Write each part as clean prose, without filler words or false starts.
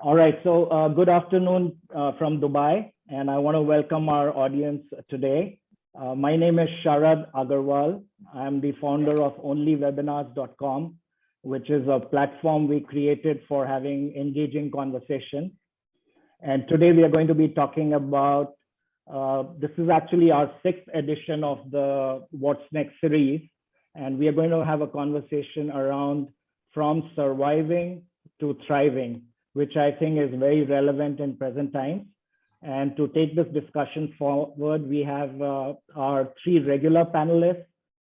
All right, so good afternoon from Dubai, and I want to welcome our audience today. My name is Sharad Agarwal. I'm the founder of onlywebinars.com, which is a platform we created for having engaging conversation. And today we are going to be talking about, this is actually our 6th edition of the What's Next series. And we are going to have a conversation around from surviving to thriving, which I think is very relevant in present times. And to take this discussion forward, we have our 3 regular panelists,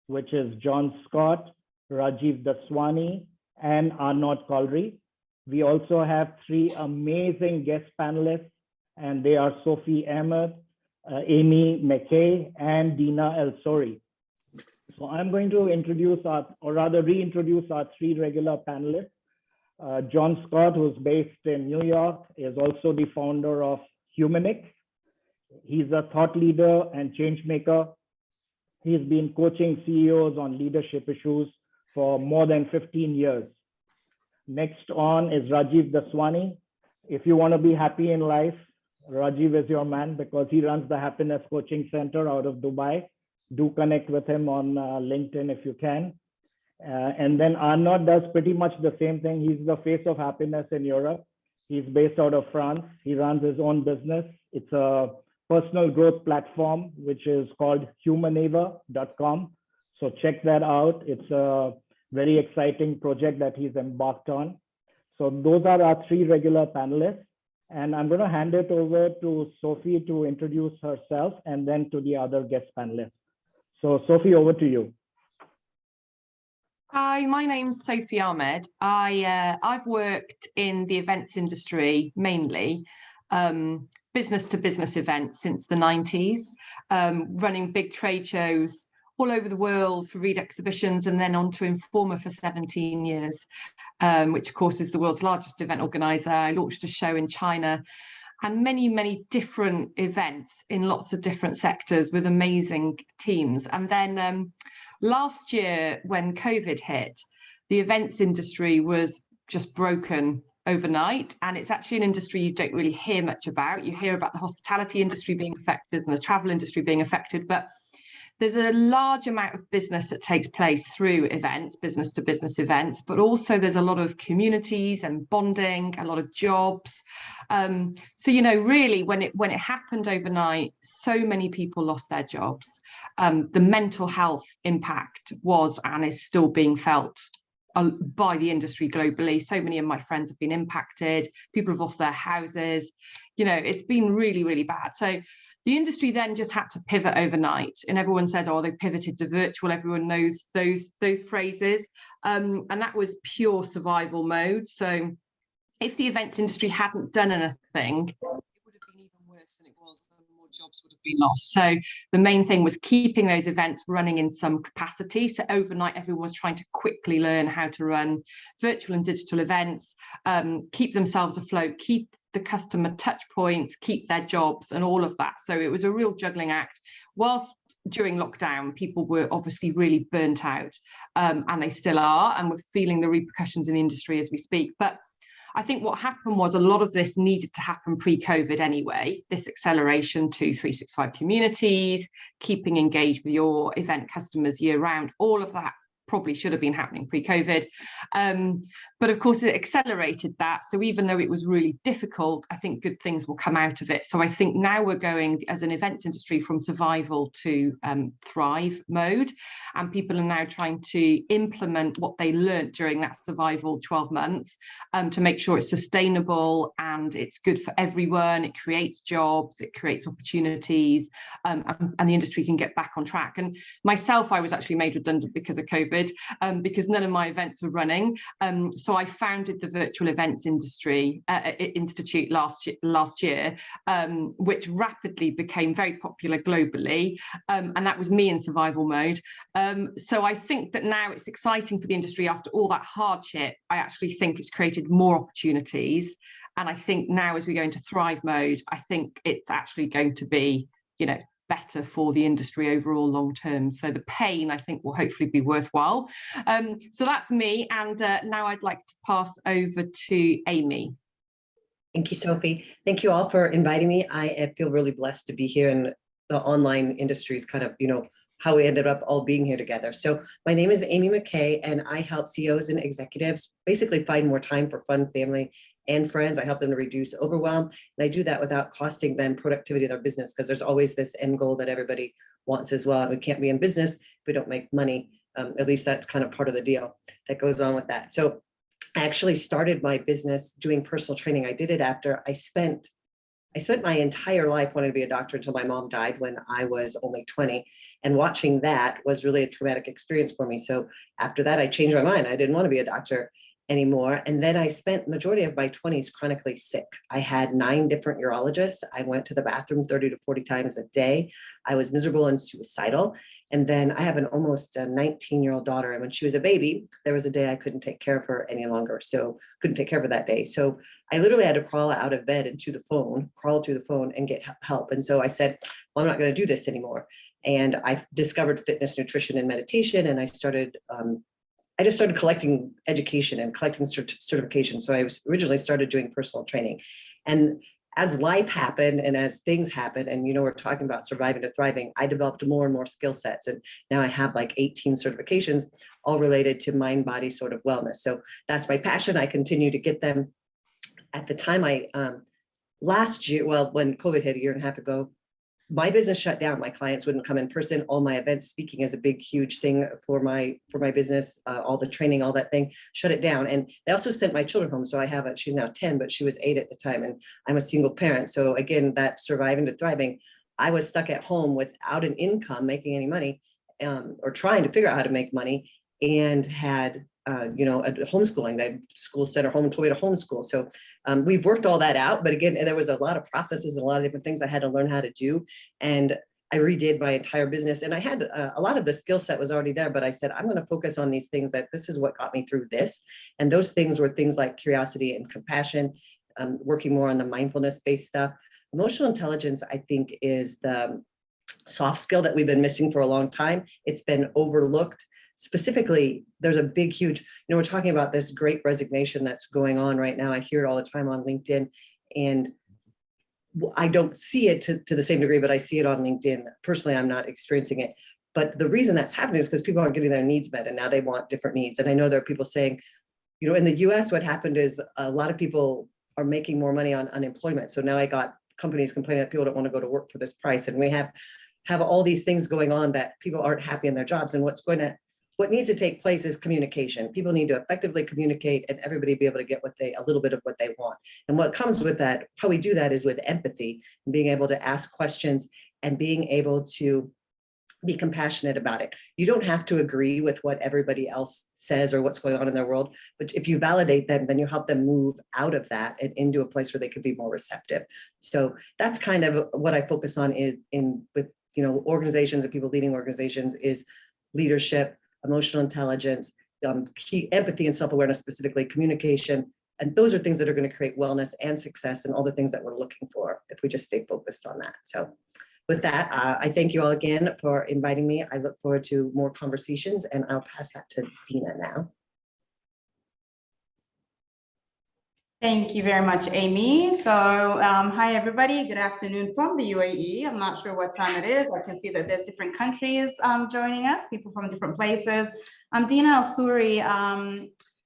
which is John Scott, Rajiv Daswani, and Arnaud Colry. We also have 3 amazing guest panelists, and they are Sophie Ahmed, Amy McKay, and Dina El-Sori. So I'm going to introduce reintroduce our 3 regular panelists. John Scott, who's based in New York, is also the founder of Humanic. He's a thought leader and change maker. He's been coaching CEOs on leadership issues for more than 15 years. Next on is Rajiv Daswani. If you want to be happy in life, Rajiv is your man because he runs the Happiness Coaching Center out of Dubai. Do connect with him on LinkedIn if you can. And then Arnaud does pretty much the same thing. He's the face of happiness in Europe. He's based out of France. He runs his own business. It's a personal growth platform, which is called humanavor.com. So check that out. It's a very exciting project that he's embarked on. So those are our 3 regular panelists. And I'm going to hand it over to Sophie to introduce herself and then to the other guest panelists. So Sophie, over to you. Hi, my name's Sophie Ahmed. I've worked in the events industry, mainly business to business events since the 90s, running big trade shows all over the world for Reed exhibitions and then on to Informa for 17 years, which of course is the world's largest event organizer. I launched a show in China and many, many different events in lots of different sectors with amazing teams. And then last year, when COVID hit, the events industry was just broken overnight. And it's actually an industry you don't really hear much about. You hear about the hospitality industry being affected and the travel industry being affected, but there's a large amount of business that takes place through events, business to business events, but also there's a lot of communities and bonding, a lot of jobs. So, you know, really when it happened overnight, so many people lost their jobs. The mental health impact was and is still being felt by the industry globally. So many of my friends have been impacted. People have lost their houses. You know, it's been really, really bad. So the industry then just had to pivot overnight, and everyone says, oh, they pivoted to virtual. Everyone knows those phrases. And that was pure survival mode. So if the events industry hadn't done anything, it would have been even worse than it was, and more jobs would have been lost. So the main thing was keeping those events running in some capacity. So overnight, everyone was trying to quickly learn how to run virtual and digital events, keep themselves afloat, keep the customer touch points, keep their jobs and all of that. So it was a real juggling act. Whilst during lockdown, people were obviously really burnt out, and they still are, and we're feeling the repercussions in the industry as we speak. But I think what happened was a lot of this needed to happen pre-COVID anyway, this acceleration to 365 communities, keeping engaged with your event customers year round, all of that probably should have been happening pre-COVID. But of course, it accelerated that. So even though it was really difficult, I think good things will come out of it. So I think now we're going as an events industry from survival to thrive mode. And people are now trying to implement what they learned during that survival 12 months to make sure it's sustainable and it's good for everyone. It creates jobs, it creates opportunities, and the industry can get back on track. And myself, I was actually made redundant because of COVID, because none of my events were running. So I founded the Virtual Events Industry Institute last year, which rapidly became very popular globally. And that was me in survival mode. So I think that now it's exciting for the industry after all that hardship. I actually think it's created more opportunities. And I think now as we go into thrive mode, I think it's actually going to be, you know, better for the industry overall long term. So the pain, I think, will hopefully be worthwhile. So that's me. And now I'd like to pass over to Amy. Thank you, Sophie. Thank you all for inviting me. I feel really blessed to be here, and the online industry is kind of, how we ended up all being here together. So my name is Amy McKay, and I help CEOs and executives basically find more time for fun, family, and friends. I help them to reduce overwhelm, and I do that without costing them productivity of their business, because there's always this end goal that everybody wants as well. And we can't be in business if we don't make money. At least that's kind of part of the deal that goes on with that. So I actually started my business doing personal training. I did it after I spent my entire life wanting to be a doctor until my mom died when I was only 20. And watching that was really a traumatic experience for me. So after that, I changed my mind. I didn't want to be a doctor anymore. And then I spent majority of my 20s chronically sick. I had 9 different urologists. I went to the bathroom 30 to 40 times a day. I was miserable and suicidal. And then I have an almost 19-year-old daughter. And when she was a baby, there was a day I couldn't take care of her any longer. So couldn't take care of her that day. So I literally had to crawl out of bed and crawl to the phone and get help. And so I said, well, I'm not going to do this anymore. And I discovered fitness, nutrition, and meditation. And I just started collecting education and collecting certification. So I originally started doing personal training. And as life happened and as things happened, and we're talking about surviving to thriving, I developed more and more skill sets. And now I have like 18 certifications, all related to mind, body sort of wellness. So that's my passion. I continue to get them. At the time last year, well, when COVID hit a year and a half ago, my business shut down. My clients wouldn't come in person. All my events, speaking is a big, huge thing for my business. All the training, all that thing, shut it down. And they also sent my children home. So I have she's now 10, but she was 8 at the time. And I'm a single parent. So again, that surviving to thriving, I was stuck at home without an income, making any money, or trying to figure out how to make money, and had a homeschooling. The school sent her home and told me to homeschool. So we've worked all that out. But again, there was a lot of processes and a lot of different things I had to learn how to do. And I redid my entire business. And I had a lot of the skill set was already there, but I said, I'm going to focus on these things, that this is what got me through this. And those things were things like curiosity and compassion, working more on the mindfulness-based stuff. Emotional intelligence, I think, is the soft skill that we've been missing for a long time. It's been overlooked. Specifically, there's a big, huge, we're talking about this great resignation that's going on right now. I hear it all the time on LinkedIn, and I don't see it to the same degree, but I see it on LinkedIn. Personally, I'm not experiencing it. But the reason that's happening is because people aren't getting their needs met, and now they want different needs. And I know there are people saying, in the US, what happened is a lot of people are making more money on unemployment. So now I got companies complaining that people don't want to go to work for this price. And we have all these things going on that people aren't happy in their jobs. And what needs to take place is communication. People need to effectively communicate, and everybody be able to get a little bit of what they want. And what comes with that, how we do that, is with empathy and being able to ask questions and being able to be compassionate about it. You don't have to agree with what everybody else says or what's going on in their world, but if you validate them, then you help them move out of that and into a place where they can be more receptive. So that's kind of what I focus on with organizations and people leading organizations, is leadership, emotional intelligence, key empathy and self-awareness, specifically communication. And those are things that are going to create wellness and success and all the things that we're looking for if we just stay focused on that. So with that, I thank you all again for inviting me. I look forward to more conversations, and I'll pass that to Dina now. Thank you very much, Amy. So hi, everybody. Good afternoon from the UAE. I'm not sure what time it is. I can see that there's different countries joining us, people from different places. I'm Dina Al-Souri.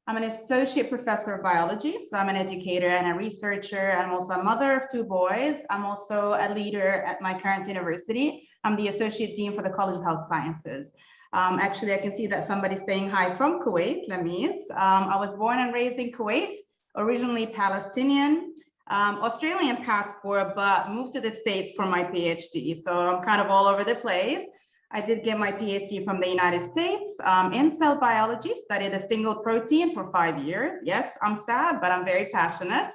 I'm an associate professor of biology. So I'm an educator and a researcher. I'm also a mother of 2 boys. I'm also a leader at my current university. I'm the associate dean for the College of Health Sciences. Actually, I can see that somebody's saying hi from Kuwait, Lamis. I was born and raised in Kuwait, originally Palestinian, Australian passport, but moved to the States for my PhD. So I'm kind of all over the place. I did get my PhD from the United States in cell biology, studied a single protein for 5 years. Yes, I'm sad, but I'm very passionate.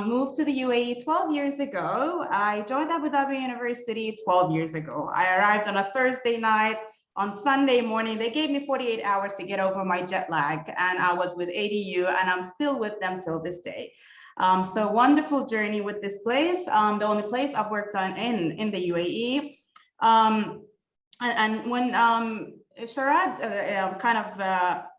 Moved to the UAE 12 years ago. I joined Abu Dhabi University 12 years ago. I arrived on a Thursday night. On Sunday morning, they gave me 48 hours to get over my jet lag, and I was with ADU, and I'm still with them till this day. So wonderful journey with this place. The only place I've worked on in the UAE. And when Sharad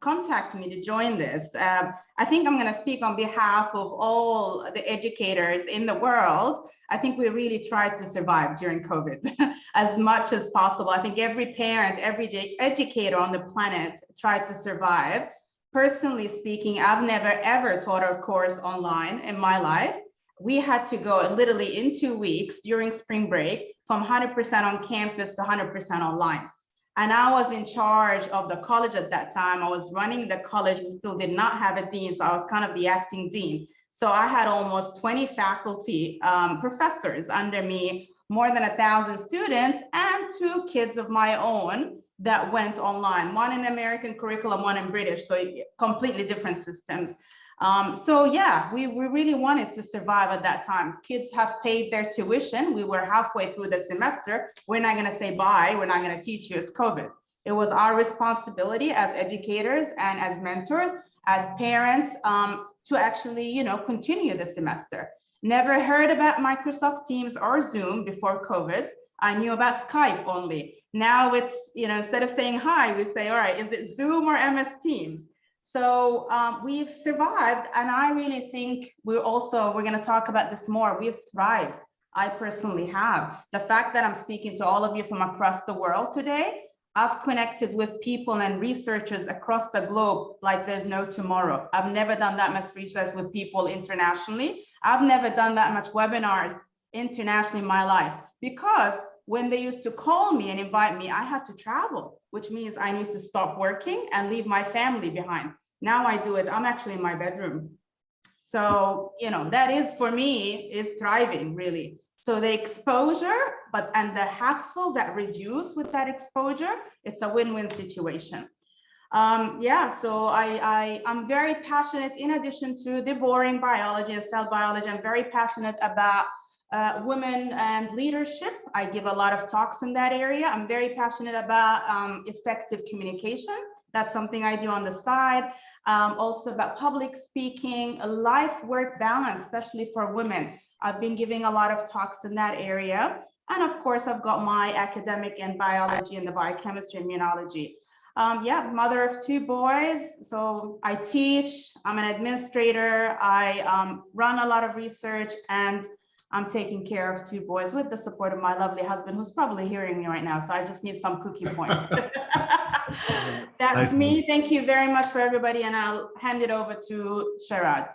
contacted me to join this. I think I'm going to speak on behalf of all the educators in the world. I think we really tried to survive during COVID as much as possible. I think every parent, every educator on the planet tried to survive. Personally speaking, I've never ever taught a course online in my life. We had to go literally in 2 weeks during spring break from 100% on campus to 100% online. And I was in charge of the college at that time. I was running the college. We still did not have a dean, so I was kind of the acting dean. So I had almost 20 faculty professors under me, more than 1,000 students, and 2 kids of my own that went online, one in American curriculum, one in British, so completely different systems. So yeah, we really wanted to survive at that time. Kids have paid their tuition. We were halfway through the semester. We're not going to say bye. We're not going to teach you. It's COVID. It was our responsibility as educators and as mentors, as parents, to actually, continue the semester. Never heard about Microsoft Teams or Zoom before COVID. I knew about Skype only. Now it's, instead of saying hi, we say, all right, is it Zoom or MS Teams? So we've survived, and I really think we're going to talk about this more. We've thrived. I personally have. The fact that I'm speaking to all of you from across the world today, I've connected with people and researchers across the globe like there's no tomorrow. I've never done that much research with people internationally. I've never done that much webinars internationally in my life, because when they used to call me and invite me, I had to travel, which means I need to stop working and leave my family behind. Now I do it. I'm actually in my bedroom. So, that is, for me, is thriving, really. So the exposure, and the hassle that reduced with that exposure, it's a win-win situation. So I'm very passionate, in addition to the boring biology and cell biology, I'm very passionate about women and leadership. I give a lot of talks in that area. I'm very passionate about effective communication. That's something I do on the side. Also about public speaking, a life-work balance, especially for women. I've been giving a lot of talks in that area. And of course, I've got my academic in biology and the biochemistry immunology. Mother of 2 boys. So I teach, I'm an administrator, I run a lot of research, and I'm taking care of 2 boys with the support of my lovely husband, who's probably hearing me right now. So I just need some cookie points. That's me. Thank you very much for everybody. And I'll hand it over to Sharad.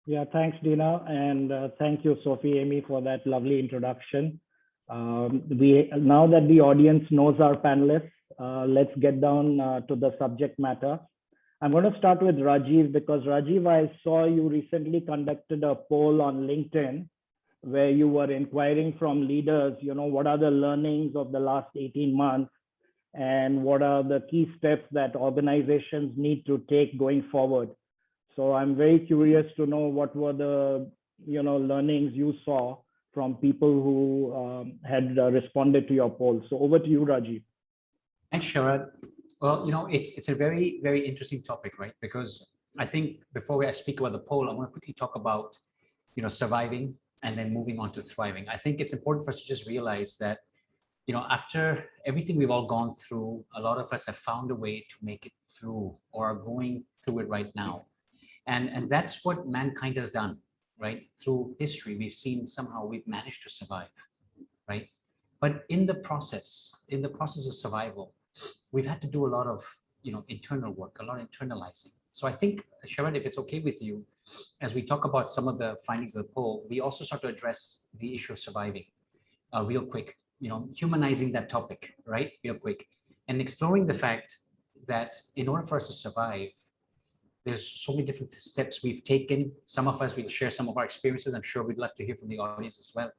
Yeah, thanks, Dina. And thank you, Sophie, Amy, for that lovely introduction. Now that the audience knows our panelists, let's get down to the subject matter. I'm going to start with Rajiv, because Rajiv, I saw you recently conducted a poll on LinkedIn where you were inquiring from leaders, what are the learnings of the last 18 months and what are the key steps that organizations need to take going forward. So I'm very curious to know what were the learnings you saw from people who had responded to your poll. So over to you, Rajiv. Thanks, Sharad. Well, it's a very, very interesting topic, right? Because I think before I speak about the poll, I want to quickly talk about, surviving and then moving on to thriving. I think it's important for us to just realize that, after everything we've all gone through, a lot of us have found a way to make it through or are going through it right now. And that's what mankind has done, right? Through history, we've seen somehow we've managed to survive, right? But in the process of survival, we've had to do a lot of, internal work, a lot of internalizing. So I think, Sharad, if it's okay with you, as we talk about some of the findings of the poll, we also start to address the issue of surviving real quick, humanizing that topic, right? Real quick, and exploring the fact that in order for us to survive, there's so many different steps we've taken. Some of us will share some of our experiences. I'm sure we'd love to hear from the audience as well.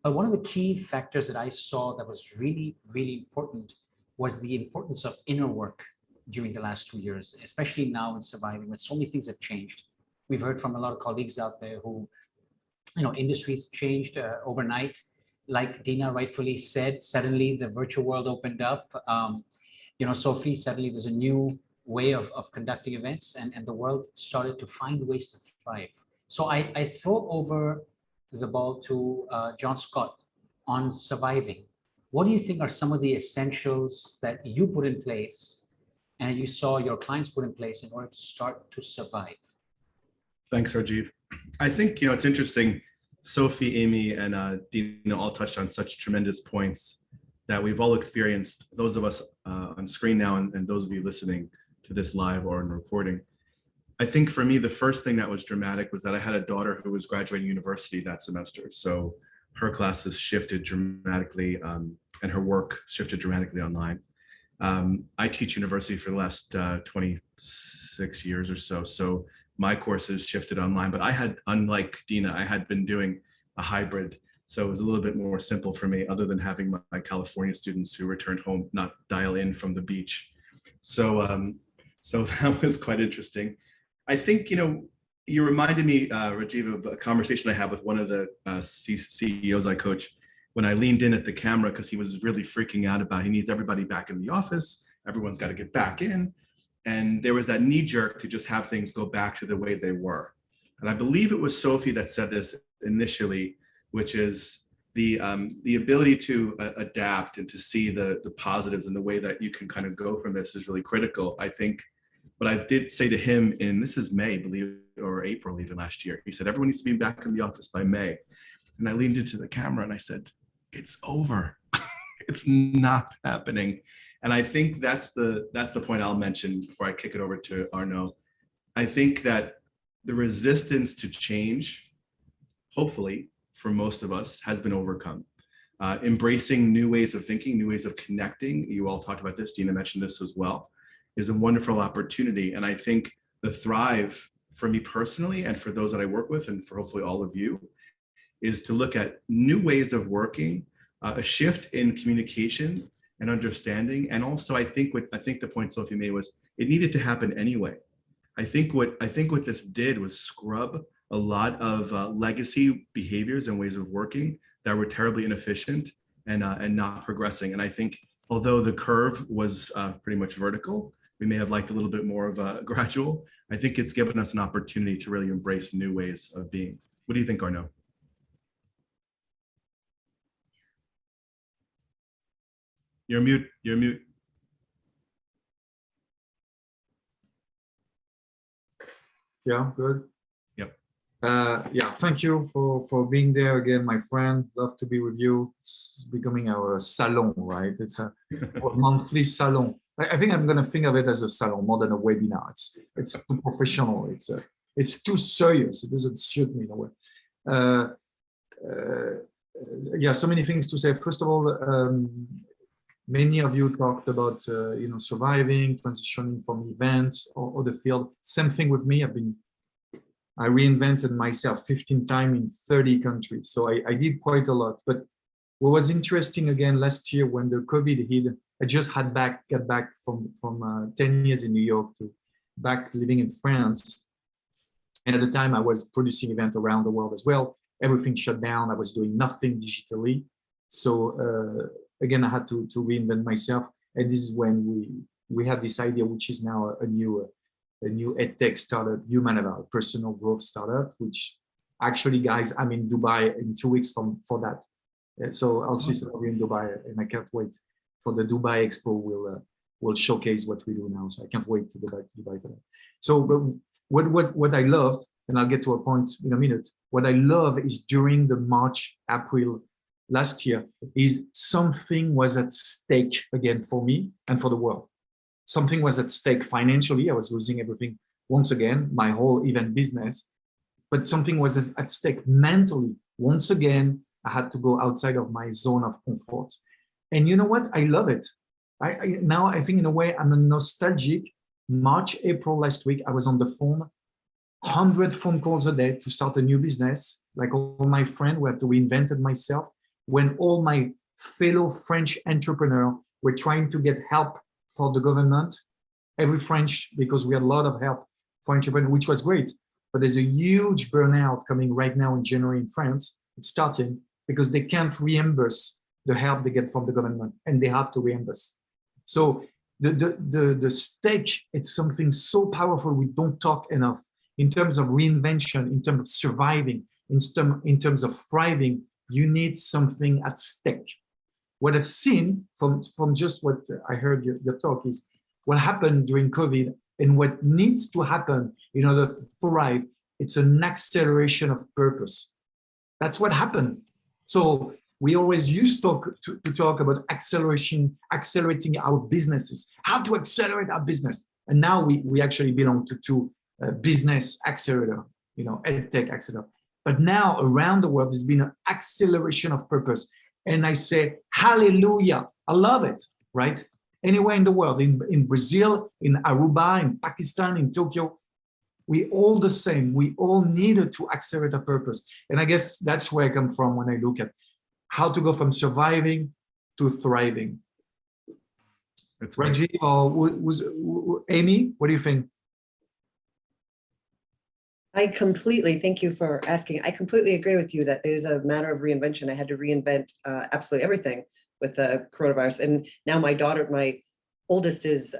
But one of the key factors that I saw that was really, really important was the importance of inner work during the last 2 years, especially now in surviving, when so many things have changed. We've heard from a lot of colleagues out there who, industries changed overnight. Like Dina rightfully said, suddenly the virtual world opened up. Sophie, suddenly there's a new way of conducting events, and the world started to find ways to thrive. So I throw over the ball to John Scott on surviving. what do you think are some of the essentials that you put in place and you saw your clients put in place in order to start to survive? Thanks, Rajiv. I think, it's interesting. Sophie, Amy, and Dina all touched on such tremendous points that we've all experienced, those of us on screen now and those of you listening to this live or in recording. I think for me, the first thing that was dramatic was that I had a daughter who was graduating university that semester. So her classes shifted dramatically and her work shifted dramatically online. I teach university for the last 26 years or so. So my courses shifted online, but I had, unlike Dina, I had been doing a hybrid. So it was a little bit more simple for me, other than having my California students who returned home, not dial in from the beach. So, so that was quite interesting. I think, you reminded me, Rajiv, of a conversation I had with one of the CEOs I coach when I leaned in at the camera because he was really freaking out about he needs everybody back in the office. Everyone's got to get back in. And there was that knee jerk to just have things go back to the way they were. And I believe it was Sophie that said this initially, which is the ability to adapt and to see the positives and the way that you can kind of go from this is really critical. I think what I did say to him this is May, or April even last year, he said, everyone needs to be back in the office by May. And I leaned into the camera and I said, it's over. It's not happening. And I think that's the point I'll mention before I kick it over to Arnaud. I think that the resistance to change, hopefully for most of us, has been overcome. Embracing new ways of thinking, new ways of connecting, you all talked about this, Dina mentioned this as well, is a wonderful opportunity. And I think the thrive for me personally, and for those that I work with, and for hopefully all of you, is to look at new ways of working, a shift in communication and understanding. And also, I think the point Sophie made was it needed to happen anyway. I think what this did was scrub a lot of legacy behaviors and ways of working that were terribly inefficient and not progressing. And I think although the curve was pretty much vertical, we may have liked a little bit more of a gradual. I think it's given us an opportunity to really embrace new ways of being. What do you think, Arnaud? You're mute. You're mute. Yeah, good. Yep. Yeah, thank you for being there again, my friend. Love to be with you. It's becoming our salon, right? It's a monthly salon. I think I'm gonna think of it as a salon more than a webinar. It's too professional. It's too serious. It doesn't suit me in a way. Yeah, so many things to say. First of all, many of you talked about surviving, transitioning from events or the field. Same thing with me. I reinvented myself 15 times in 30 countries. So I did quite a lot. But what was interesting again last year when the COVID hit, I just got back from 10 years in New York to back living in France. And at the time I was producing events around the world as well. Everything shut down. I was doing nothing digitally. So again, I had to reinvent myself. And this is when we had this idea, which is now a new edtech startup, Humanaval, personal growth startup, which actually, guys, I'm in Dubai in 2 weeks for that. And so I'll see some of you in Dubai, and I can't wait for the Dubai Expo. Will showcase what we do now. So I can't wait to go back to Dubai for that. So what I loved, and I'll get to a point in a minute, what I love is during the March, April last year is something was at stake again for me and for the world. Something was at stake financially. I was losing everything once again, my whole event business, but something was at stake mentally. Once again, I had to go outside of my zone of comfort. And you know what? I love it. Now I think in a way I'm a nostalgic. March, April last week, I was on the phone, 100 phone calls a day to start a new business. Like all my friends, we had to reinvent myself. When all my fellow French entrepreneurs were trying to get help for the government, every French, because we had a lot of help for entrepreneurs, which was great. But there's a huge burnout coming right now in January in France. It's starting because they can't reimburse the help they get from the government, and they have to reimburse. So the stake, it's something so powerful we don't talk enough in terms of reinvention, in terms of surviving, in terms of thriving. You need something at stake. what I've seen from just what I heard your talk is what happened during COVID and what needs to happen in order to thrive. It's an acceleration of purpose. That's what happened. So we always used to talk about accelerating our businesses, how to accelerate our business. And now we actually belong to business accelerator, EdTech accelerator. But now around the world, there's been an acceleration of purpose. And I say, hallelujah, I love it, right? Anywhere in the world, in Brazil, in Aruba, in Pakistan, in Tokyo, we all the same. We all needed to accelerate a purpose. And I guess that's where I come from when I look at how to go from surviving to thriving. That's Rajiv or Amy, what do you think? Thank you for asking. I completely agree with you that it is a matter of reinvention. I had to reinvent absolutely everything with the coronavirus. And now my daughter, my oldest is,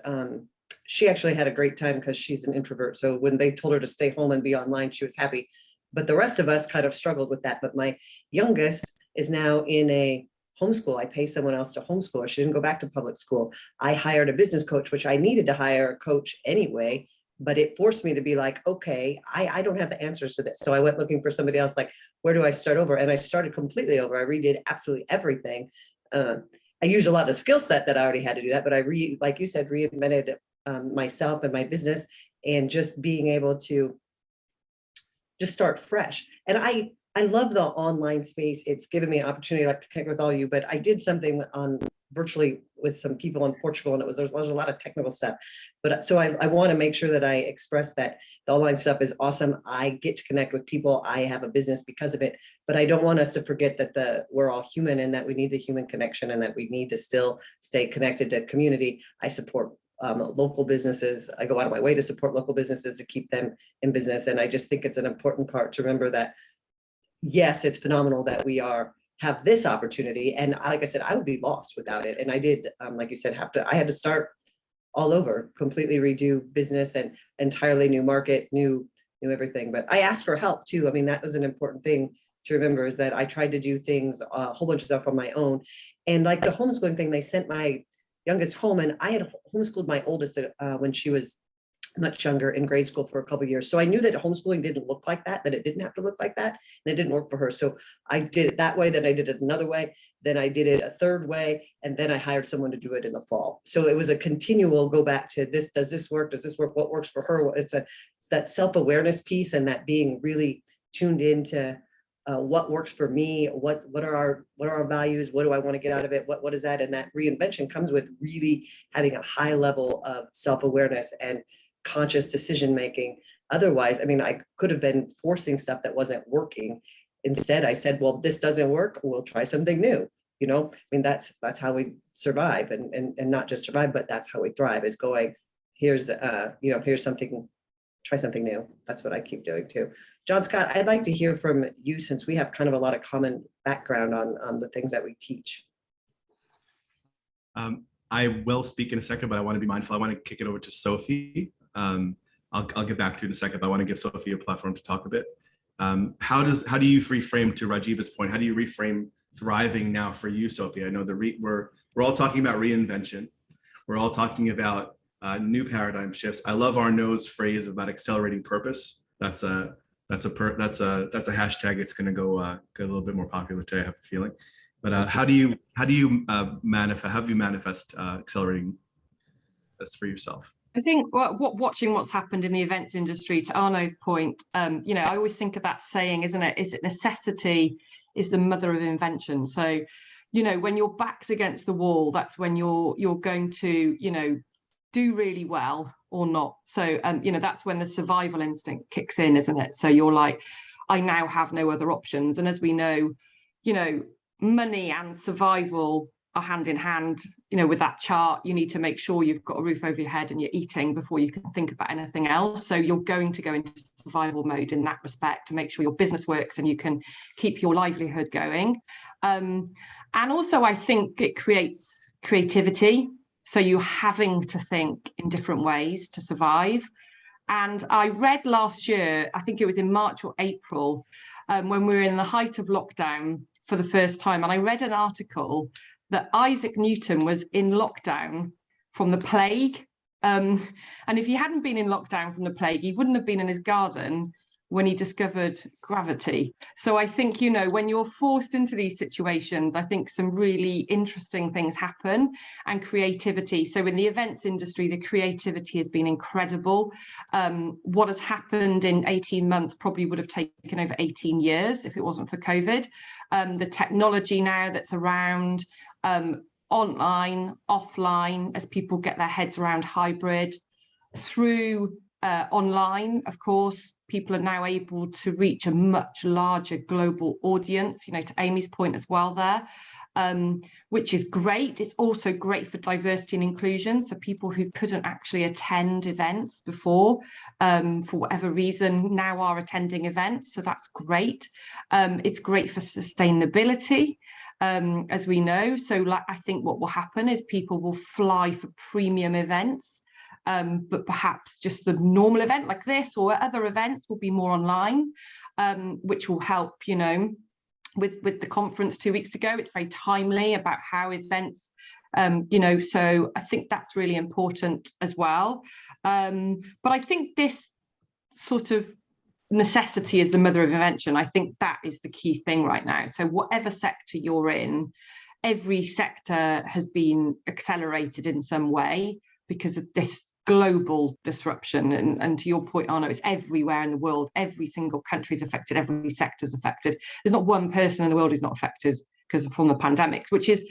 she actually had a great time because she's an introvert. So when they told her to stay home and be online, she was happy. But the rest of us kind of struggled with that. But my youngest is now in a homeschool. I pay someone else to homeschool her. She didn't go back to public school. I hired a business coach, which I needed to hire a coach anyway, but it forced me to be like, okay, I don't have the answers to this. So I went looking for somebody else, like, where do I start over? And I started completely over. I redid absolutely everything. I used a lot of the skill set that I already had to do that, but like you said, reinvented myself and my business, and just being able to just start fresh. And I love the online space. It's given me an opportunity like to connect with all you, but I did something on virtually with some people in Portugal, and there was a lot of technical stuff. But so I want to make sure that I express that the online stuff is awesome. I get to connect with people. I have a business because of it, but I don't want us to forget that we're all human, and that we need the human connection, and that we need to still stay connected to community. I support local businesses. I go out of my way to support local businesses to keep them in business. And I just think it's an important part to remember that, yes, it's phenomenal that we have this opportunity. And like I said, I would be lost without it. And I did, like you said, I had to start all over, completely redo business and entirely new market, new everything. But I asked for help too. I mean, that was an important thing to remember, is that I tried to do things, a whole bunch of stuff on my own. And like the homeschooling thing, they sent my youngest home, and I had homeschooled my oldest when she was much younger in grade school for a couple of years. So I knew that homeschooling didn't look like that it didn't have to look like that. And it didn't work for her. So I did it that way, then I did it another way, then I did it a third way, and then I hired someone to do it in the fall. So it was a continual go back to this, does this work? Does this work? What works for her? It's that self-awareness piece, and that being really tuned into what works for me, what are our values, what do I want to get out of it, what is that? And that reinvention comes with really having a high level of self-awareness and conscious decision making. Otherwise, I mean, I could have been forcing stuff that wasn't working. Instead, I said, well, this doesn't work, we'll try something new. I mean, that's how we survive, and not just survive, but that's how we thrive, is going, here's something, try something new. That's what I keep doing too. John Scott, I'd like to hear from you, since we have kind of a lot of common background on the things that we teach. I will speak in a second, but I want to be mindful. I want to kick it over to Sophie. I'll get back to you in a second, but I want to give Sophie a platform to talk a bit. How do you reframe, to Rajiv's point, how do you reframe thriving now for you, Sophie? I know we're all talking about reinvention. We're all talking about new paradigm shifts. I love Arnaud's phrase about accelerating purpose. That's a hashtag. It's going to go get a little bit more popular today, I have a feeling. But how do you manifest accelerating this for yourself? I think watching what's happened in the events industry, to Arnaud's point, I always think of that saying, isn't it? Is it necessity is the mother of invention? So, when your back's against the wall, that's when you're going to, do really well or not. So, that's when the survival instinct kicks in, isn't it? So you're like, I now have no other options. And as we know, money and survival are hand in hand. With that chart, you need to make sure you've got a roof over your head and you're eating before you can think about anything else. So you're going to go into survival mode in that respect to make sure your business works and you can keep your livelihood going. And also, I think it creates creativity. So you're having to think in different ways to survive. And I read last year, I think it was in March or April, when we were in the height of lockdown for the first time, and I read an article that Isaac Newton was in lockdown from the plague. And if he hadn't been in lockdown from the plague, he wouldn't have been in his garden when he discovered gravity. So I think, you know, when you're forced into these situations, I think some really interesting things happen, and creativity. So in the events industry, the creativity has been incredible. What has happened in 18 months probably would have taken over 18 years if it wasn't for COVID. The technology now that's around, online, offline, as people get their heads around hybrid, through online, of course, people are now able to reach a much larger global audience, you know, to Amy's point as well there, which is great. It's also great for diversity and inclusion. So people who couldn't actually attend events before, for whatever reason, now are attending events. So that's great. It's great for sustainability, as we know. So like, I think what will happen is people will fly for premium events, but perhaps just the normal event like this or other events will be more online, which will help, you know, with the conference 2 weeks ago. It's very timely about how events, you know, so I think that's really important as well. But I think this sort of necessity is the mother of invention. I think that is the key thing right now. So whatever sector you're in, every sector has been accelerated in some way because of this global disruption. And to your point, Arno, it's everywhere in the world. Every single country is affected. Every sector is affected. There's not one person in the world who's not affected from the pandemic, which is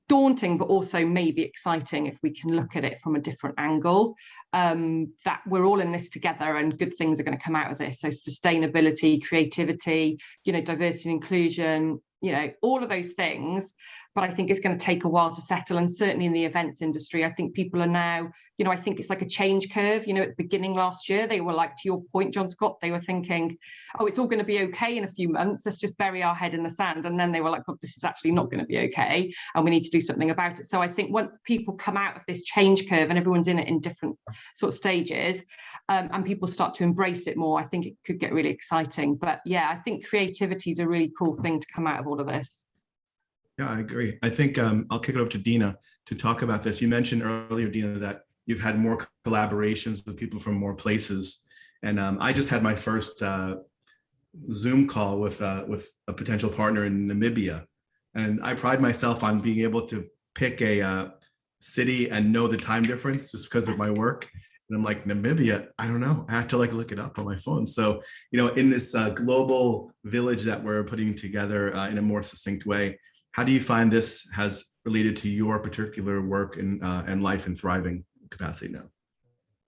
daunting, but also maybe exciting if we can look at it from a different angle, that we're all in this together and good things are going to come out of this. So sustainability, creativity, you know, diversity and inclusion, you know, all of those things. But I think it's going to take a while to settle. And certainly in the events industry, I think people are now, you know, I think it's like a change curve. You know, at the beginning last year, they were like, to your point, John Scott, they were thinking, oh, it's all going to be okay in a few months. Let's just bury our head in the sand. And then they were like, well, this is actually not going to be okay. And we need to do something about it. So I think once people come out of this change curve and everyone's in it in different sort of stages, and people start to embrace it more, I think it could get really exciting. But yeah, I think creativity is a really cool thing to come out of all of this. Yeah, I agree. I think I'll kick it over to Dina to talk about this. You mentioned earlier, Dina, that you've had more collaborations with people from more places. And I just had my first Zoom call with a potential partner in Namibia. And I pride myself on being able to pick a city and know the time difference just because of my work. And I'm like, Namibia, I don't know. I have to like look it up on my phone. So, you know, in this global village that we're putting together in a more succinct way, how do you find this has related to your particular work and life and thriving capacity now?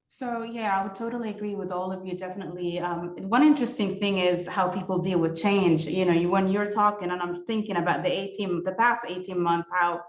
So yeah, I would totally agree with all of you, definitely. One interesting thing is how people deal with change. You know, when you're talking, and I'm thinking about the past 18 months, how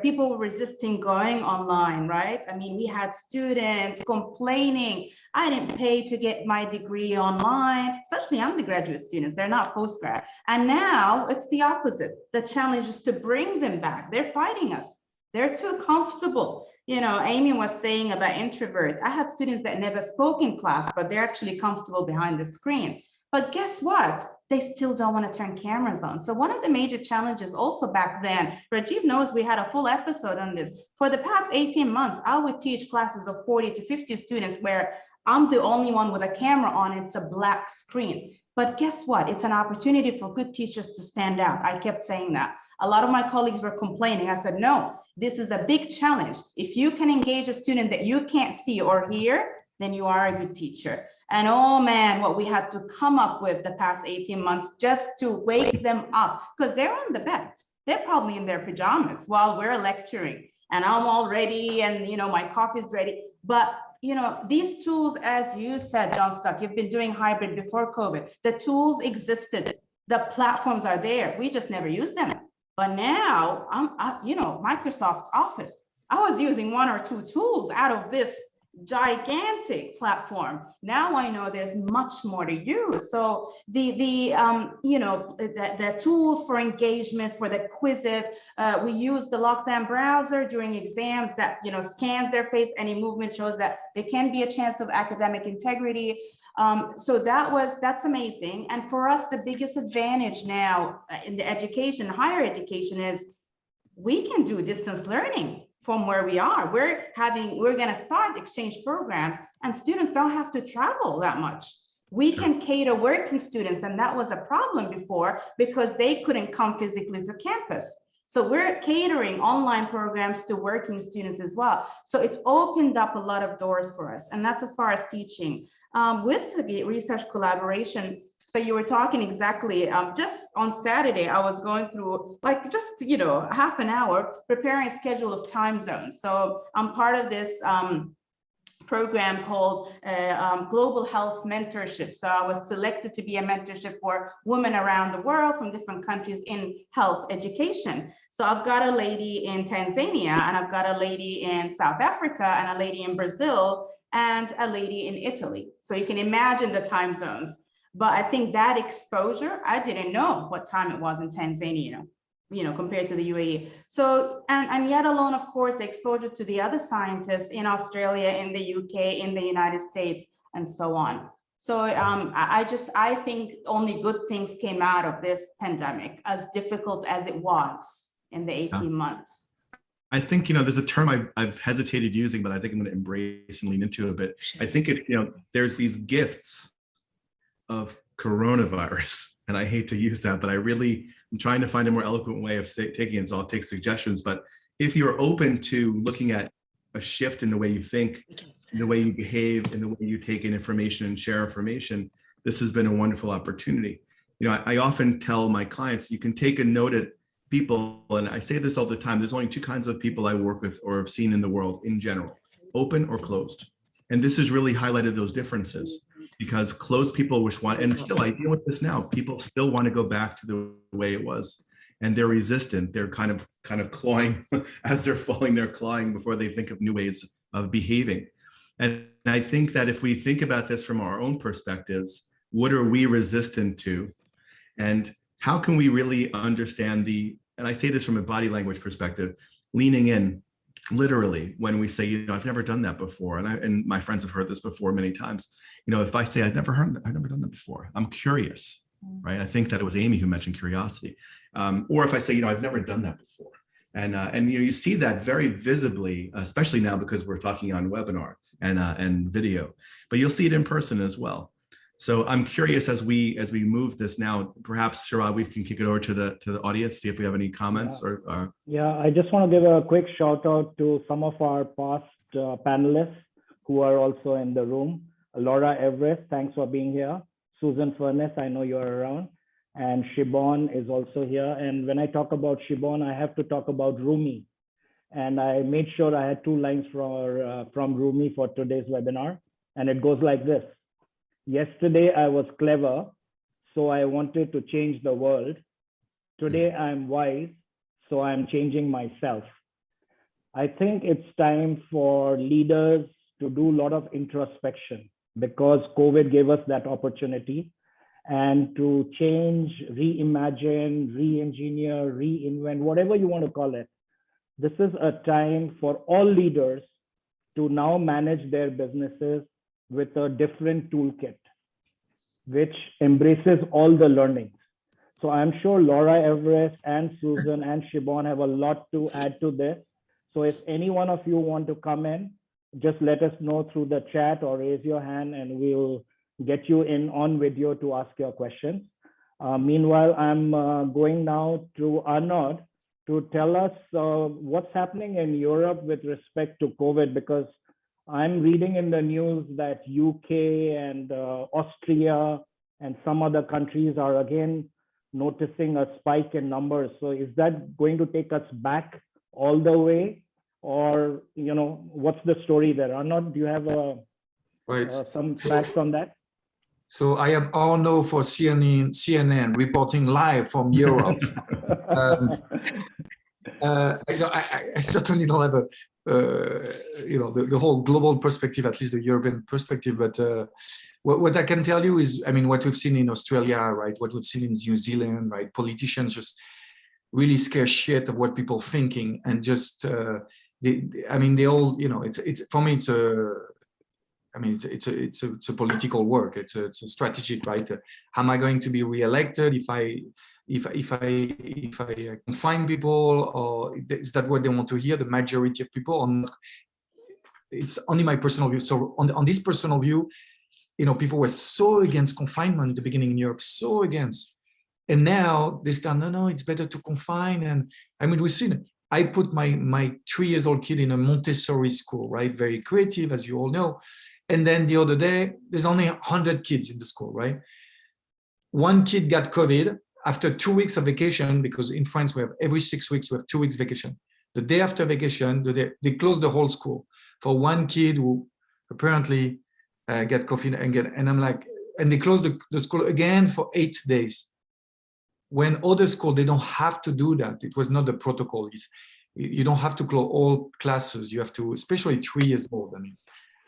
people were resisting going online, right? I mean, we had students complaining, I didn't pay to get my degree online, especially undergraduate students, they're not postgrad. And now it's the opposite. The challenge is to bring them back. They're fighting us. They're too comfortable. You know, Amy was saying about introverts. I had students that never spoke in class, but they're actually comfortable behind the screen. But guess what? They still don't want to turn cameras on. So one of the major challenges also back then, Rajiv knows we had a full episode on this. For the past 18 months, I would teach classes of 40 to 50 students where I'm the only one with a camera on, it's a black screen. But guess what? It's an opportunity for good teachers to stand out. I kept saying that. A lot of my colleagues were complaining. I said, no, this is a big challenge. If you can engage a student that you can't see or hear, then you are a good teacher. And oh man, what we had to come up with the past 18 months just to wake them up, because they're on the bed. They're probably in their pajamas while we're lecturing and I'm all ready and, you know, my coffee's ready. But, you know, these tools, as you said, John Scott, you've been doing hybrid before COVID. The tools existed. The platforms are there. We just never used them. But now, you know, Microsoft Office, I was using 1 or 2 tools out of this gigantic platform. Now I know there's much more to use. So the tools for engagement, for the quizzes, we use the lockdown browser during exams that, you know, scans their face. Any movement shows that there can be a chance of academic integrity. So that's amazing. And for us, the biggest advantage now in the education, higher education, is we can do distance learning from where we are. We're going to start exchange programs, and students don't have to travel that much. We can cater working students, and that was a problem before because they couldn't come physically to campus. So we're catering online programs to working students as well. So it opened up a lot of doors for us, and that's as far as teaching. With the research collaboration, so you were talking exactly, just on Saturday, I was going through like just, half an hour preparing a schedule of time zones. So I'm part of this program called Global Health Mentorship. So I was selected to be a mentorship for women around the world from different countries in health education. So I've got a lady in Tanzania, and I've got a lady in South Africa, and a lady in Brazil, and a lady in Italy. So you can imagine the time zones. But I think that exposure, I didn't know what time it was in Tanzania, compared to the UAE. So, and yet alone, of course, the exposure to the other scientists in Australia, in the UK, in the United States, and so on. So I think only good things came out of this pandemic, as difficult as it was in the 18 months. I think, there's a term I've hesitated using, but I think I'm going to embrace and lean into it a bit. I think there's these gifts of coronavirus, and I hate to use that, but I'm trying to find a more eloquent way of taking it, so I'll take suggestions. But if you're open to looking at a shift in the way you think, in the way you behave, in the way you take in information and share information, this has been a wonderful opportunity. I often tell my clients, you can take a note at people, and I say this all the time, there's only two kinds of people I work with or have seen in the world in general, open or closed. And this has really highlighted those differences, because closed people and still I deal with this now, people still want to go back to the way it was, and they're resistant. They're kind of clawing as they're falling, they're clawing before they think of new ways of behaving. And I think that if we think about this from our own perspectives, what are we resistant to? And how can we really understand and I say this from a body language perspective, leaning in literally when we say, I've never done that before. And my friends have heard this before many times. If I say I've never done that before, I'm curious, right? I think that it was Amy who mentioned curiosity. Or if I say, I've never done that before. And you see that very visibly, especially now because we're talking on webinar and video, but you'll see it in person as well. So I'm curious, as we move this now, perhaps Sharad, we can kick it over to the audience, see if we have any comments. Yeah, I just want to give a quick shout out to some of our past panelists who are also in the room. Laura Everest, thanks for being here. Susan Furness, I know you're around. And Shibon is also here. And when I talk about Shibon, I have to talk about Rumi. And I made sure I had 2 lines from Rumi for today's webinar. And it goes like this. Yesterday, I was clever, so I wanted to change the world. Today, I'm wise, so I'm changing myself. I think it's time for leaders to do a lot of introspection, because COVID gave us that opportunity, and to change, reimagine, re-engineer, reinvent, whatever you want to call it. This is a time for all leaders to now manage their businesses with a different toolkit, which embraces all the learnings. So I'm sure Laura Everest and Susan and Shibon have a lot to add to this. So if any one of you want to come in, just let us know through the chat or raise your hand, and we'll get you in on video to ask your questions. Meanwhile, I'm going now to Arnaud to tell us what's happening in Europe with respect to COVID, because I'm reading in the news that UK and Austria and some other countries are again noticing a spike in numbers. So is that going to take us back all the way, or what's the story there? Arnaud, do you have some facts on that? So I am Arnaud for CNN reporting live from Europe. I certainly don't have the whole global perspective, at least the European perspective. But what I can tell you is, what we've seen in Australia, right? What we've seen in New Zealand, right? Politicians just really scare shit of what people thinking, and just they all, it's for me, it's a political work. It's a strategic, right? Am I going to be re-elected if I if I confine people, or is that what they want to hear, the majority of people, or not? It's only my personal view. So on this personal view, people were so against confinement at the beginning in Europe, so against. And now they start, no, it's better to confine. And I mean, we've seen it. I put my 3-year-old kid in a Montessori school, right? Very creative, as you all know. And then the other day, there's only 100 kids in the school, right? One kid got COVID after 2 weeks of vacation, because in France, we have every 6 weeks, we have 2 weeks vacation. The day after vacation, they closed the whole school for one kid who apparently get COVID and I'm like, and they closed the school again for 8 days. When other schools, they don't have to do that. It was not the protocol. You don't have to close all classes. You have to, especially 3 years old. I mean,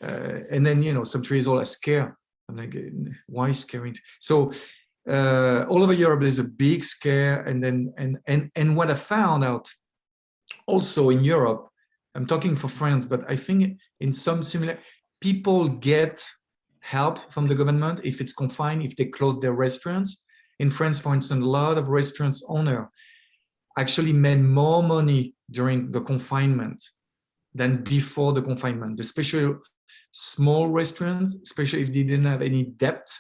and then, some 3 years old are scared. I'm like, why scaring? So all over Europe, there's a big scare. And then, and what I found out also in Europe, I'm talking for France, but I think in some similar, people get help from the government if it's confined, if they close their restaurants. In France, for instance, a lot of restaurants owners actually made more money during the confinement than before the confinement, especially small restaurants, especially if they didn't have any debt.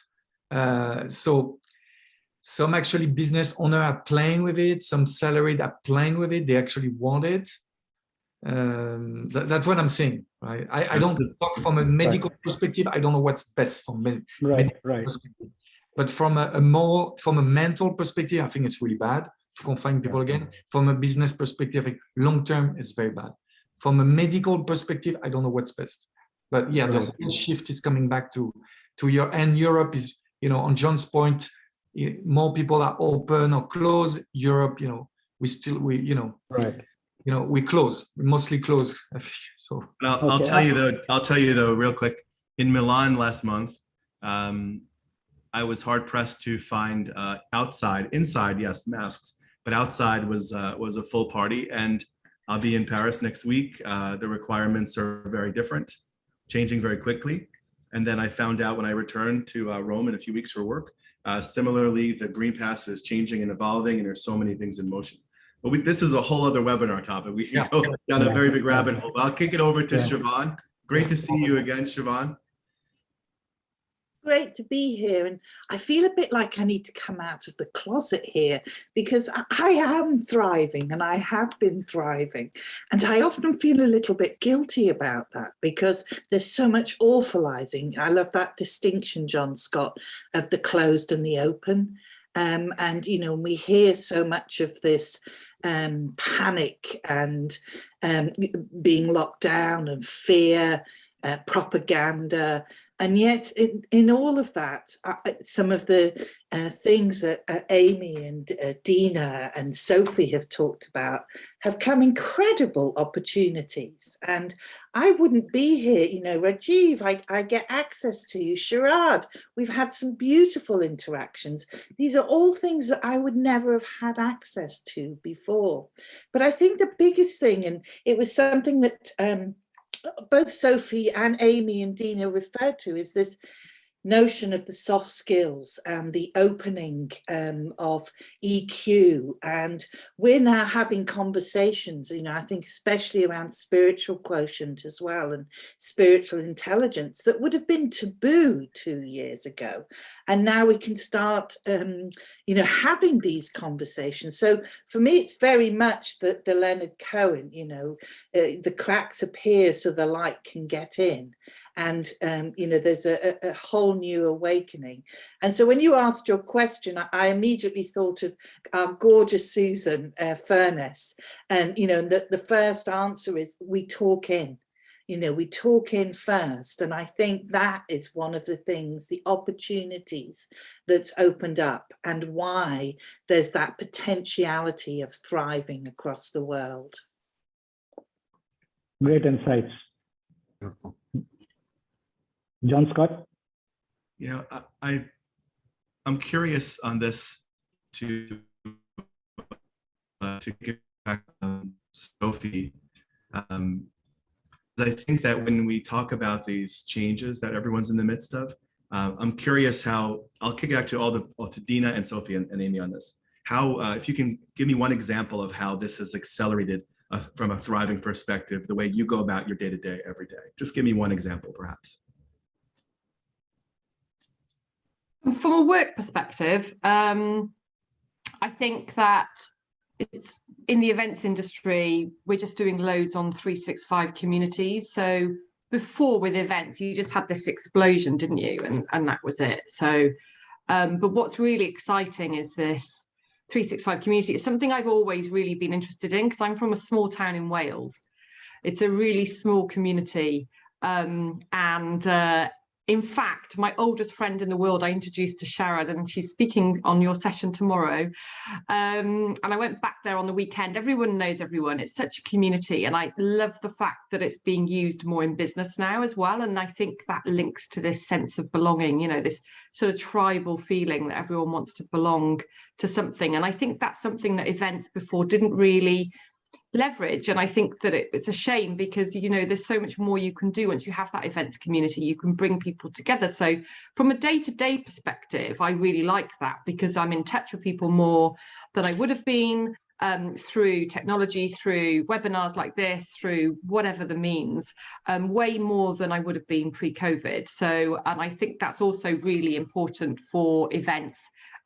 So some actually business owners are playing with it. Some salaried are playing with it. They actually want it. That's what I'm saying, right? I don't talk from a medical perspective. I don't know what's best from medical perspective. But from a mental perspective, I think it's really bad to confine people again. From a business perspective, I think long-term, it's very bad. From a medical perspective, I don't know what's best. But yeah, the whole shift is coming back to Europe is, on John's point, more people are open or close. Europe, we close, we mostly close. So I'll tell you though, real quick, in Milan last month, I was hard pressed to find inside, yes, masks, but outside was a full party. And I'll be in Paris next week. The requirements are very different, changing very quickly. And then I found out when I returned to Rome in a few weeks for work, similarly, the Green Pass is changing and evolving, and there's so many things in motion. But this is a whole other webinar topic. We can go down a very big rabbit hole. But I'll kick it over to Siobhan. Great to see you again, Siobhan. Great to be here, and I feel a bit like I need to come out of the closet here, because I am thriving and I have been thriving, and I often feel a little bit guilty about that because there's so much awfulizing. I love that distinction, John Scott, of the closed and the open, and we hear so much of this panic and being locked down and fear, propaganda. And yet, in all of that, some of the things that Amy and Dina and Sophie have talked about have come incredible opportunities. And I wouldn't be here, Rajiv, I get access to you, Sharad, we've had some beautiful interactions. These are all things that I would never have had access to before. But I think the biggest thing, and it was something that both Sophie and Amy and Dina referred to, is this notion of the soft skills and the opening of EQ. And we're now having conversations, I think especially around spiritual quotient as well, and spiritual intelligence, that would have been taboo 2 years ago. And now we can start, having these conversations. So for me, it's very much the Leonard Cohen, the cracks appear so the light can get in. And, there's a whole new awakening. And so when you asked your question, I immediately thought of our gorgeous Susan Furness. And, the first answer is we talk in. We talk in first. And I think that is one of the things, the opportunities that's opened up, and why there's that potentiality of thriving across the world. Great insights. Beautiful. John Scott? I'm curious on this to get back to Sophie. I think that when we talk about these changes that everyone's in the midst of, I'm curious how, I'll kick it back to to Dina and Sophie and Amy on this. how, if you can give me one example of how this has accelerated from a thriving perspective, the way you go about your day-to-day every day. Just give me one example, perhaps. From a work perspective, I think that it's in the events industry, we're just doing loads on 365 communities. So before with events, you just had this explosion, didn't you? And that was it. So, but what's really exciting is this 365 community. It's something I've always really been interested in because I'm from a small town in Wales. It's a really small community. In fact, my oldest friend in the world, I introduced to Sharad, and she's speaking on your session tomorrow. And I went back there on the weekend. Everyone knows everyone. It's such a community. And I love the fact that it's being used more in business now as well. And I think that links to this sense of belonging, you know, this sort of tribal feeling that everyone wants to belong to something. And I think that's something that events before didn't really leverage. And I think that it's a shame because, you know, there's so much more you can do once you have that events community. You can bring people together. So from a day-to-day perspective, I really like that because I'm in touch with people more than I would have been through technology, through webinars like this, through whatever the means, way more than I would have been pre-COVID. So, and I think that's also really important for events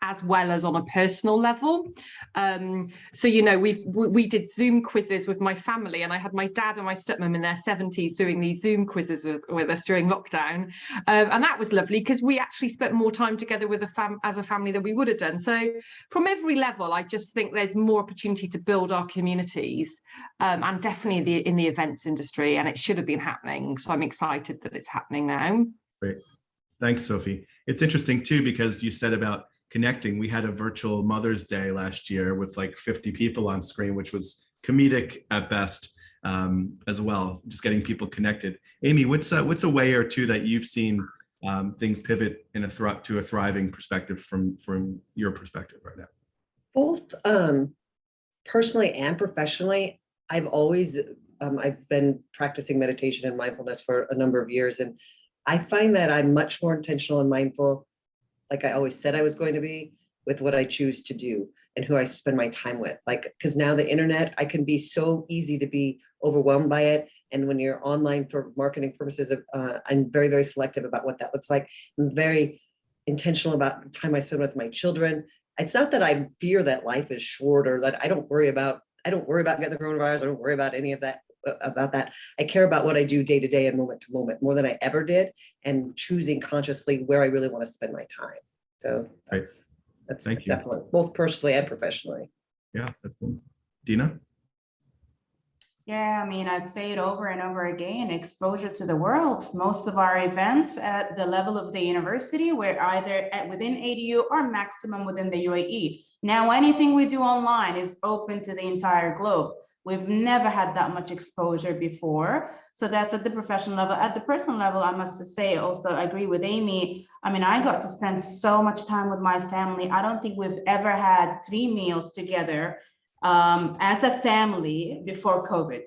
as well as on a personal level. So, you know, we did Zoom quizzes with my family, and I had my dad and my stepmom in their 70s doing these Zoom quizzes with us during lockdown. And that was lovely because we actually spent more time together with as a family than we would have done. So from every level, I just think there's more opportunity to build our communities, and definitely in the events industry, and it should have been happening. So I'm excited that it's happening now. Great. Thanks, Sophie. It's interesting too, because you said about connecting. We had a virtual Mother's Day last year with like 50 people on screen, which was comedic at best, as well, just getting people connected. Amy, what's a way or two that you've seen things pivot in to a thriving perspective from your perspective right now? Both personally and professionally, I've always, I've been practicing meditation and mindfulness for a number of years, and I find that I'm much more intentional and mindful, like I always said I was going to be, with what I choose to do and who I spend my time with. Like, because now the internet, I can be so easy to be overwhelmed by it. And when you're online for marketing purposes, I'm very, very selective about what that looks like. I'm very intentional about the time I spend with my children. It's not that I fear that life is short or that I don't worry about getting the coronavirus. I don't worry about any of that. I care about what I do day to day and moment to moment more than I ever did, and choosing consciously where I really want to spend my time. So that's definitely both personally and professionally. Yeah, that's wonderful. Dina? Yeah, I mean, I'd say it over and over again, exposure to the world. Most of our events at the level of the university were either within ADU or maximum within the UAE. Now, anything we do online is open to the entire globe. We've never had that much exposure before. So that's at the professional level. At the personal level, I must say, also agree with Amy. I mean, I got to spend so much time with my family. I don't think we've ever had 3 meals together as a family before COVID,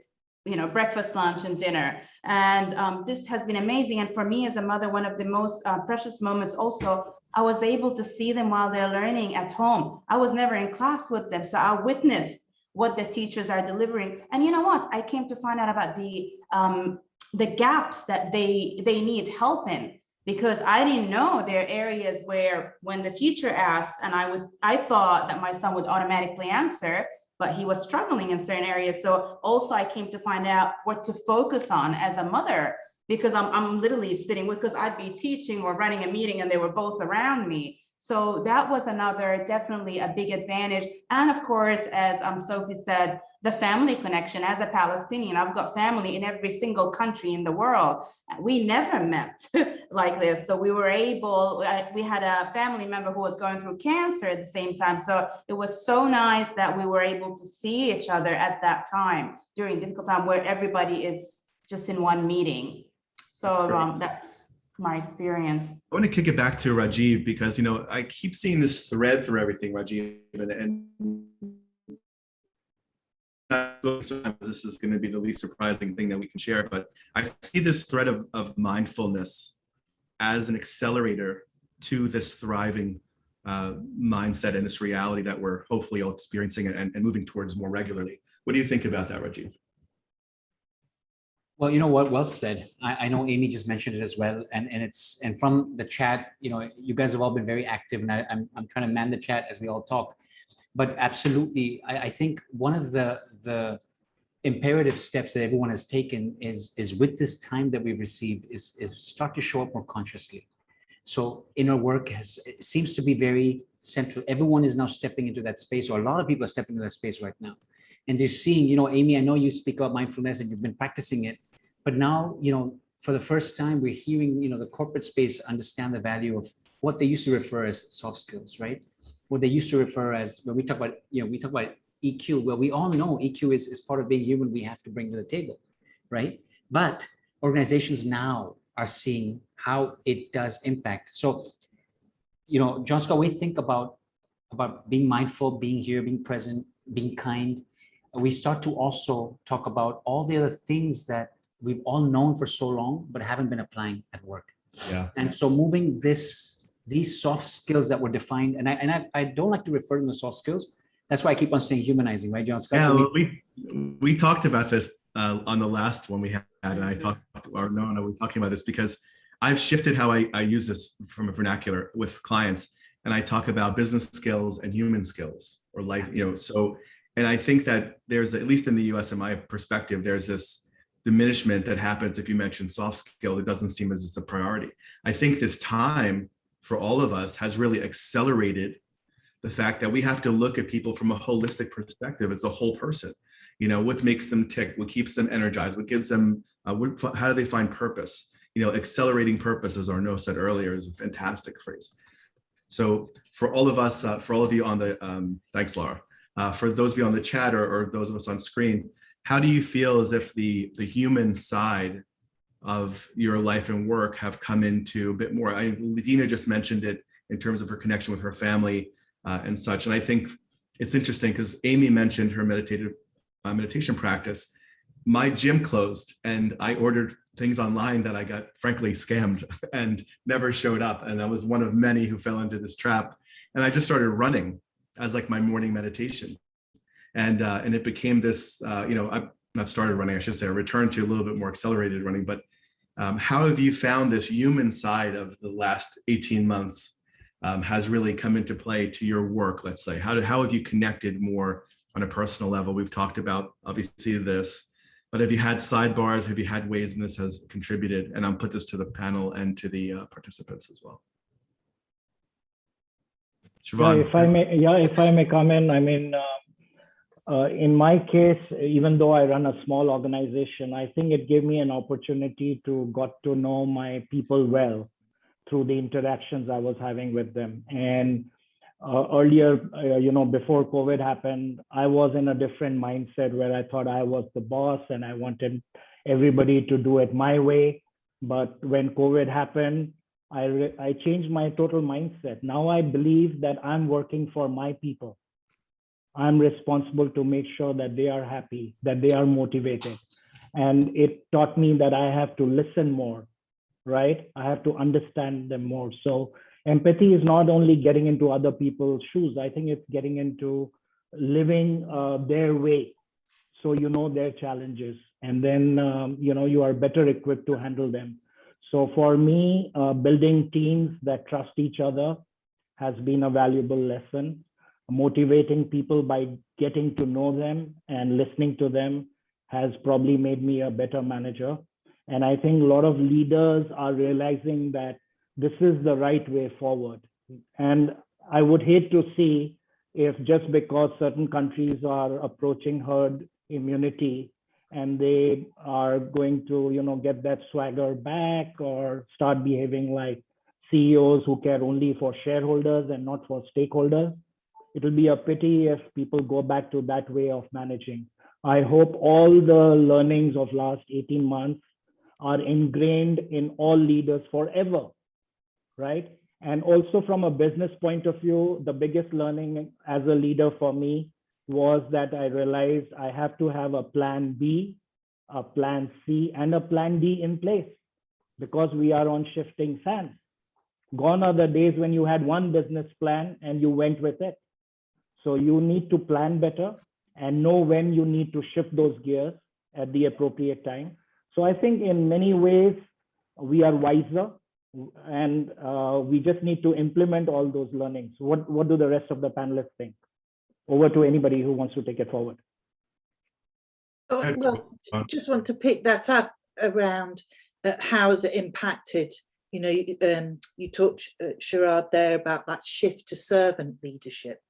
you know, breakfast, lunch, and dinner. And this has been amazing. And for me as a mother, one of the most precious moments also, I was able to see them while they're learning at home. I was never in class with them, so I witnessed what the teachers are delivering. And you know what? I came to find out about the gaps that they need help in, because I didn't know there are areas where when the teacher asked, and I thought that my son would automatically answer, but he was struggling in certain areas. So also I came to find out what to focus on as a mother, because I'm literally sitting with, because I'd be teaching or running a meeting and they were both around me. So that was another, definitely a big advantage. And of course, as Sophie said, the family connection. As a Palestinian, I've got family in every single country in the world. We never met like this. So we were able, we had a family member who was going through cancer at the same time. So it was so nice that we were able to see each other at that time during a difficult time where everybody is just in one meeting. So that's my experience. I want to kick it back to Rajiv, because, you know, I keep seeing this thread through everything, Rajiv, and this is going to be the least surprising thing that we can share, but I see this thread of mindfulness as an accelerator to this thriving mindset and this reality that we're hopefully all experiencing and moving towards more regularly. What do you think about that, Rajiv? Well, you know what, well said. I know Amy just mentioned it as well, and from the chat, you know, you guys have all been very active, and I'm trying to man the chat as we all talk. But absolutely, I think one of the imperative steps that everyone has taken is with this time that we've received is start to show up more consciously. So inner work seems to be very central. Everyone is now stepping into that space, or a lot of people are stepping into that space right now. And they're seeing, you know, Amy, I know you speak about mindfulness and you've been practicing it, but now, you know, for the first time, we're hearing, you know, the corporate space understand the value of what they used to refer as soft skills, right? What they used to refer as, when we talk about, you know, we talk about EQ. Well, we all know EQ is part of being human. We have to bring to the table, right? But organizations now are seeing how it does impact. So, you know, John Scott, we think about being mindful, being here, being present, being kind. We start to also talk about all the other things that we've all known for so long, but haven't been applying at work. Yeah. And so moving these soft skills that were defined, and I don't like to refer to them as soft skills. That's why I keep on saying humanizing, right, John Scott? Yeah, So we talked about this on the last one we had, and we talking about this because I've shifted how I use this from a vernacular with clients, and I talk about business skills and human skills, or life, you know. So, and I think that there's, at least in the US, in my perspective, there's this diminishment that happens if you mention soft skill. It doesn't seem as it's a priority. I think this time for all of us has really accelerated the fact that we have to look at people from a holistic perspective as a whole person. You know, what makes them tick, what keeps them energized, what gives them, how do they find purpose? You know, accelerating purpose, as Arnaud said earlier, is a fantastic phrase. So for all of us, for all of you on the, thanks, Laura. For those of you on the chat or those of us on screen, how do you feel as if the human side of your life and work have come into a bit more? Dina just mentioned it in terms of her connection with her family and such. And I think it's interesting because Amy mentioned her meditation practice. My gym closed and I ordered things online that I got frankly scammed and never showed up. And I was one of many who fell into this trap. And I just started running as like my morning meditation. And it became this, you know, I not started running, I should say, I returned to a little bit more accelerated running. But how have you found this human side of the last 18 months has really come into play to your work, let's say? How have you connected more on a personal level? We've talked about, obviously, this, but have you had sidebars? Have you had ways in this has contributed? And I'll put this to the panel and to the participants as well. Siobhan, if I may come in, I mean, in my case, even though I run a small organization, I think it gave me an opportunity to got to know my people well through the interactions I was having with them. And earlier, you know, before COVID happened, I was in a different mindset where I thought I was the boss and I wanted everybody to do it my way. But when COVID happened, I changed my total mindset. Now I believe that I'm working for my people. I'm responsible to make sure that they are happy, that they are motivated. And it taught me that I have to listen more, right? I have to understand them more. So empathy is not only getting into other people's shoes. I think it's getting into living their way. So you know their challenges, and then you know, you are better equipped to handle them. So for me, building teams that trust each other has been a valuable lesson. Motivating people by getting to know them and listening to them has probably made me a better manager. And I think a lot of leaders are realizing that this is the right way forward. And I would hate to see if just because certain countries are approaching herd immunity and they are going to, you know, get that swagger back or start behaving like CEOs who care only for shareholders and not for stakeholders. It will be a pity if people go back to that way of managing. I hope all the learnings of last 18 months are ingrained in all leaders forever, right? And also from a business point of view, the biggest learning as a leader for me was that I realized I have to have a plan B, a plan C, and a plan D in place because we are on shifting sands. Gone are the days when you had one business plan and you went with it. So you need to plan better and know when you need to shift those gears at the appropriate time. So I think in many ways, we are wiser, and we just need to implement all those learnings. What do the rest of the panelists think? Over to anybody who wants to take it forward. Oh, well, just want to pick that up around how has it impacted, you know, you talked, Sharad, there about that shift to servant leadership,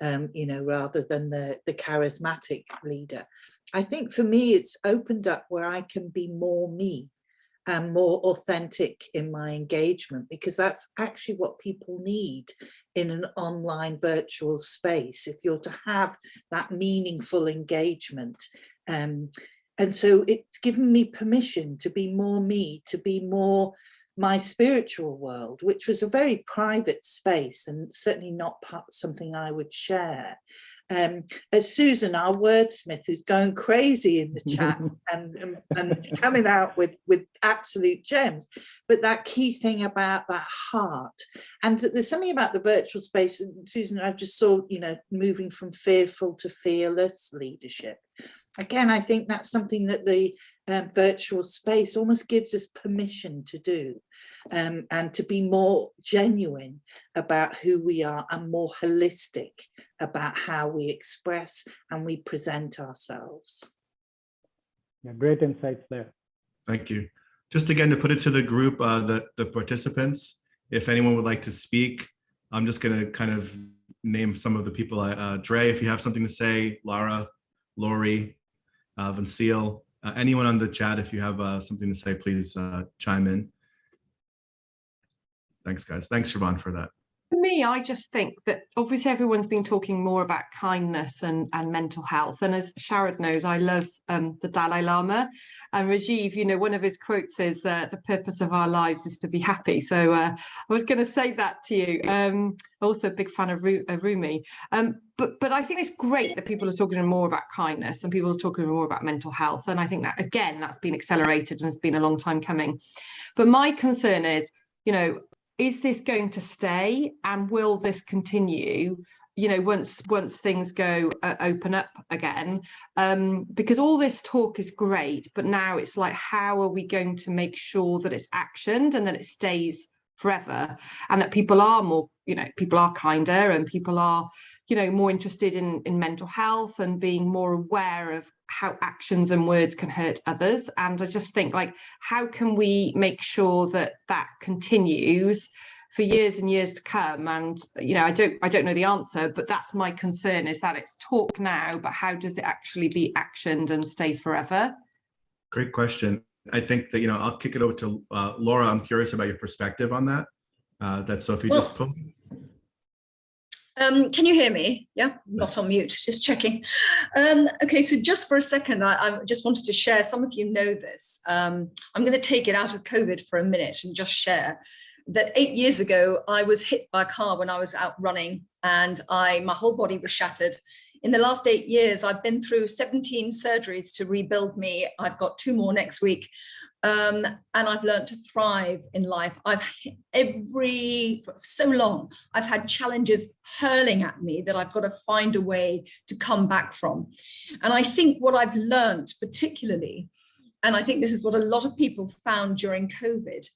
you know, rather than the charismatic leader. I think for me, it's opened up where I can be more me and more authentic in my engagement, because that's actually what people need in an online virtual space, if you're to have that meaningful engagement. And so it's given me permission to be more me, to be more my spiritual world, which was a very private space and certainly not something I would share. As Susan, our wordsmith, who's going crazy in the chat and coming out with absolute gems, but that key thing about that heart. And there's something about the virtual space, and Susan, I just saw, you know, moving from fearful to fearless leadership. Again, I think that's something that the virtual space almost gives us permission to do, and to be more genuine about who we are and more holistic about how we express and we present ourselves. Yeah, great insights there. Thank you. Just again, to put it to the group, the participants, if anyone would like to speak, I'm just going to kind of name some of the people. Dre, if you have something to say, Lara, Lori, Vincile, anyone on the chat, if you have something to say, please chime in. Thanks, guys. Thanks, Siobhan, for that. For me, I just think that obviously everyone's been talking more about kindness and mental health. And as Sharad knows, I love the Dalai Lama. And Rajiv, you know, one of his quotes is, the purpose of our lives is to be happy. So I was going to say that to you. Also a big fan of Rumi. But I think it's great that people are talking more about kindness and people are talking more about mental health. And I think that, again, that's been accelerated and it's been a long time coming. But my concern is, you know, is this going to stay, and will this continue, you know, once things go open up again? Because all this talk is great, but now it's like, how are we going to make sure that it's actioned and that it stays forever, and that people are more, you know, people are kinder and people are, you know, more interested in mental health and being more aware of how actions and words can hurt others. And I just think, like, how can we make sure that that continues for years and years to come? And, you know, I don't know the answer, but that's my concern, is that it's talk now, but how does it actually be actioned and stay forever? Great question. I think that, you know, I'll kick it over to Laura. I'm curious about your perspective on that, that Sophie just put. Can you hear me? Yeah, not on mute, just checking. Okay, so just for a second, I just wanted to share, some of you know this. I'm going to take it out of COVID for a minute and just share that 8 years ago, I was hit by a car when I was out running, and my whole body was shattered. In the last 8 years, I've been through 17 surgeries to rebuild me. I've got 2 more next week. And I've learned to thrive in life. For so long, I've had challenges hurling at me that I've got to find a way to come back from. And I think what I've learned particularly, and I think this is what a lot of people found during COVID,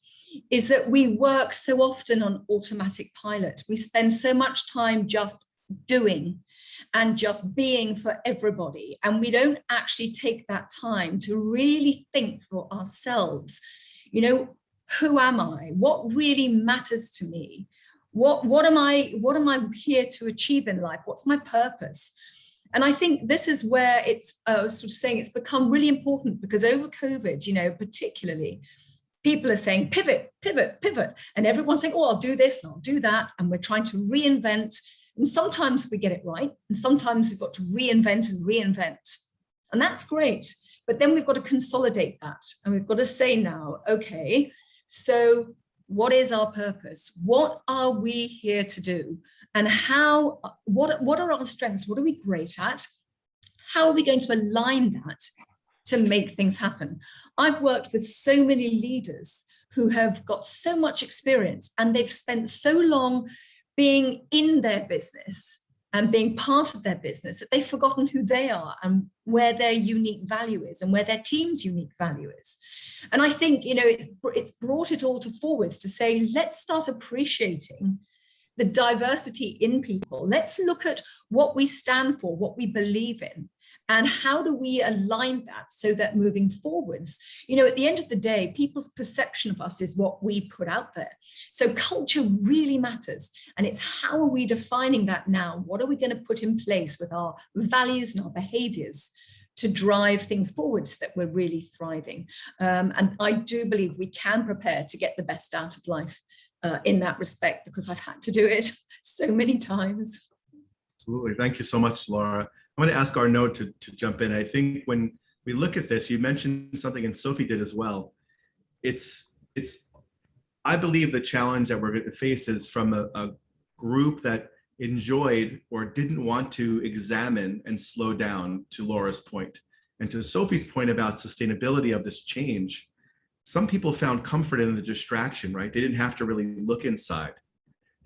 is that we work so often on automatic pilot. We spend so much time just doing and just being for everybody. And we don't actually take that time to really think for ourselves, you know, who am I? What really matters to me? What am I here to achieve in life? What's my purpose? And I think this is where it's sort of saying it's become really important, because over COVID, you know, particularly, people are saying pivot, pivot, pivot. And everyone's saying, oh, I'll do this and I'll do that. And we're trying to reinvent. And sometimes we get it right. And sometimes we've got to reinvent and reinvent. And that's great. But then we've got to consolidate that. And we've got to say now, okay, so what is our purpose? What are we here to do? And what are our strengths? What are we great at? How are we going to align that to make things happen? I've worked with so many leaders who have got so much experience and they've spent so long being in their business and being part of their business that they've forgotten who they are and where their unique value is and where their team's unique value is. And I think, you know, it's brought it all to forwards to say, let's start appreciating the diversity in people. Let's look at what we stand for, what we believe in, and how do we align that so that moving forwards, you know, at the end of the day, people's perception of us is what we put out there. So culture really matters. And it's how are we defining that now? What are we going to put in place with our values and our behaviors to drive things forward so that we're really thriving? And I do believe we can prepare to get the best out of life in that respect, because I've had to do it so many times. Absolutely. Thank you so much, Laura. I'm going to ask Arnaud to jump in. I think when we look at this, you mentioned something, and Sophie did as well. I believe the challenge that we're going to face is from a group that enjoyed or didn't want to examine and slow down, to Laura's point. And to Sophie's point about sustainability of this change, some people found comfort in the distraction, right? They didn't have to really look inside.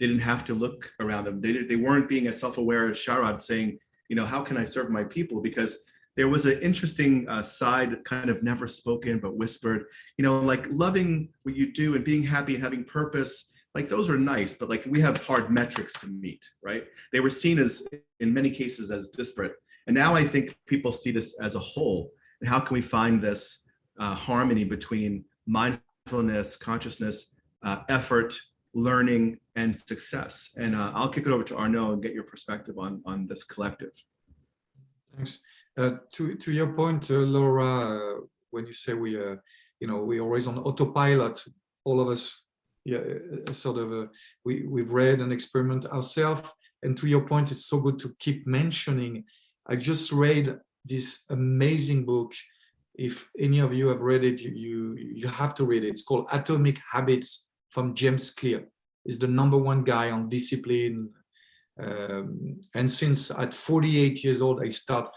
They didn't have to look around them. They weren't being as self-aware as Sharad, saying, you know, how can I serve my people? Because there was an interesting side, kind of never spoken, but whispered, you know, like loving what you do and being happy and having purpose, like those are nice, but like we have hard metrics to meet, right? They were seen as, in many cases, as disparate. And now I think people see this as a whole. And how can we find this harmony between mindfulness, consciousness, effort, learning, and success? And I'll kick it over to Arnaud and get your perspective on this collective. Thanks. To your point, Laura, when you say we, you know, we're always on autopilot, all of us, yeah, sort of, we've read and experiment ourselves. And to your point, it's so good to keep mentioning. I just read this amazing book. If any of you have read it, you have to read it. It's called Atomic Habits from James Clear. He's the #1 guy on discipline. And since at 48 years old, I start,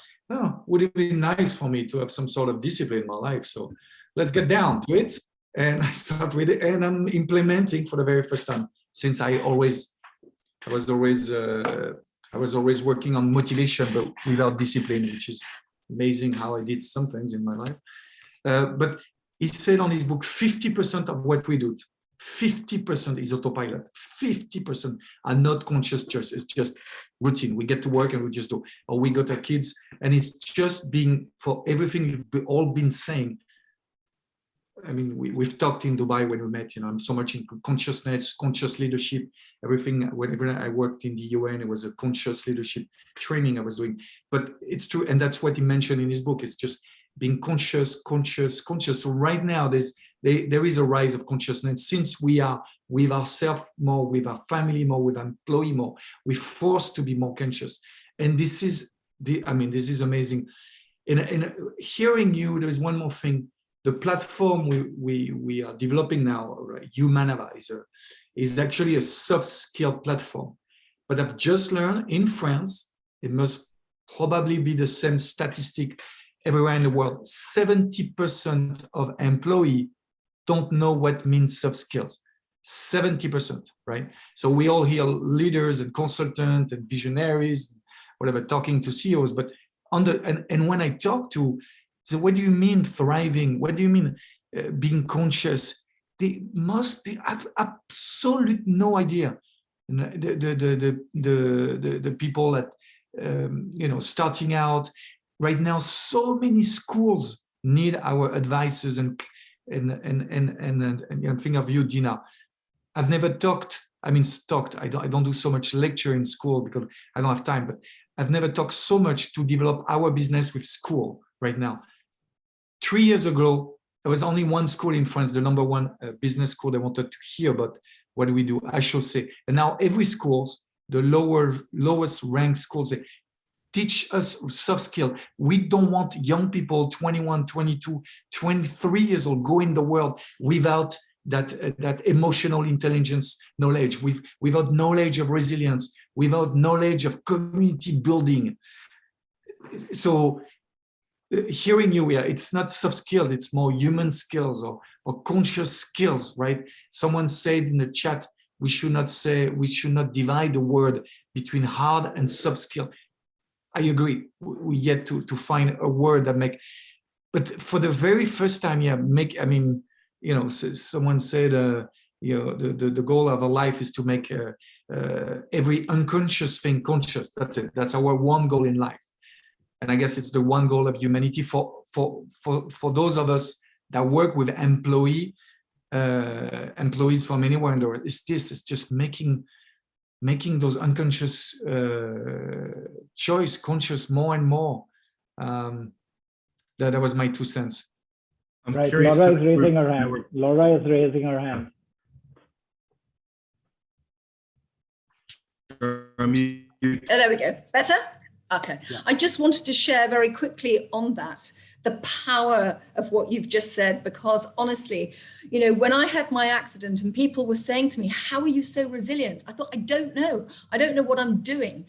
would it be nice for me to have some sort of discipline in my life? So let's get down to it. And I start with it, and I'm implementing for the very first time, since I was always working on motivation, but without discipline, which is amazing how I did some things in my life. But he said on his book, 50% of what we do, 50% is autopilot. 50% are not conscious choice. It's just routine. We get to work and we just do, or we got our kids, and it's just being, for everything you've all been saying. I mean, we've talked in Dubai when we met, you know, I'm so much in consciousness, conscious leadership, everything. Whenever I worked in the UN, it was a conscious leadership training I was doing. But it's true, and that's what he mentioned in his book. It's just being conscious. So right now, there is a rise of consciousness. Since we are with ourselves more, with our family more, with our employee more, we're forced to be more conscious. And this is amazing. And hearing you, there's one more thing. The platform we are developing now, Humanava, is actually a soft skill platform. But I've just learned in France, it must probably be the same statistic everywhere in the world. 70% of employees don't know what means soft skills. 70%, right? So we all hear leaders and consultants and visionaries, whatever, talking to CEOs, but and when I talk to, so what do you mean thriving? What do you mean being conscious? They have absolute no idea. The people that starting out right now, so many schools need our advices and think of you, Dina. I've never talked. I don't do so much lecture in school because I don't have time. But I've never talked so much to develop our business with school right now. 3 years ago, there was only one school in France, the #1 business school they wanted to hear about what do we do, HEC. And now every schools, the lowest ranked schools, say, teach us soft skill. We don't want young people, 21, 22, 23 years old, go in the world without that emotional intelligence knowledge, without knowledge of resilience, without knowledge of community building. So hearing you, yeah, it's not soft skills, it's more human skills or conscious skills, right? Someone said in the chat, we should not divide the word between hard and soft skill. I agree. We yet to find a word that but for the very first time, yeah, someone said, the goal of a life is to make every unconscious thing conscious. That's it. That's our one goal in life. And I guess it's the one goal of humanity for those of us that work with employees from anywhere in the world. It's just making those unconscious choice conscious more and more. That was my 2 cents. I'm right, curious. Laura is raising her hand. Laura is raising her hand. There we go. Better? Okay. Yeah. I just wanted to share very quickly on that, the power of what you've just said, because honestly, when I had my accident and people were saying to me, how are you so resilient? I thought, I don't know what I'm doing.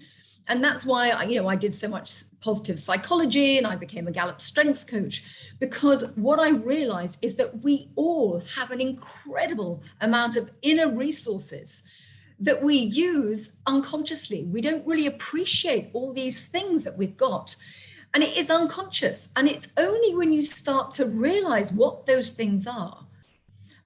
And that's why I did so much positive psychology and I became a Gallup strengths coach, because what I realized is that we all have an incredible amount of inner resources that we use unconsciously. We don't really appreciate all these things that we've got. And it is unconscious. And it's only when you start to realize what those things are,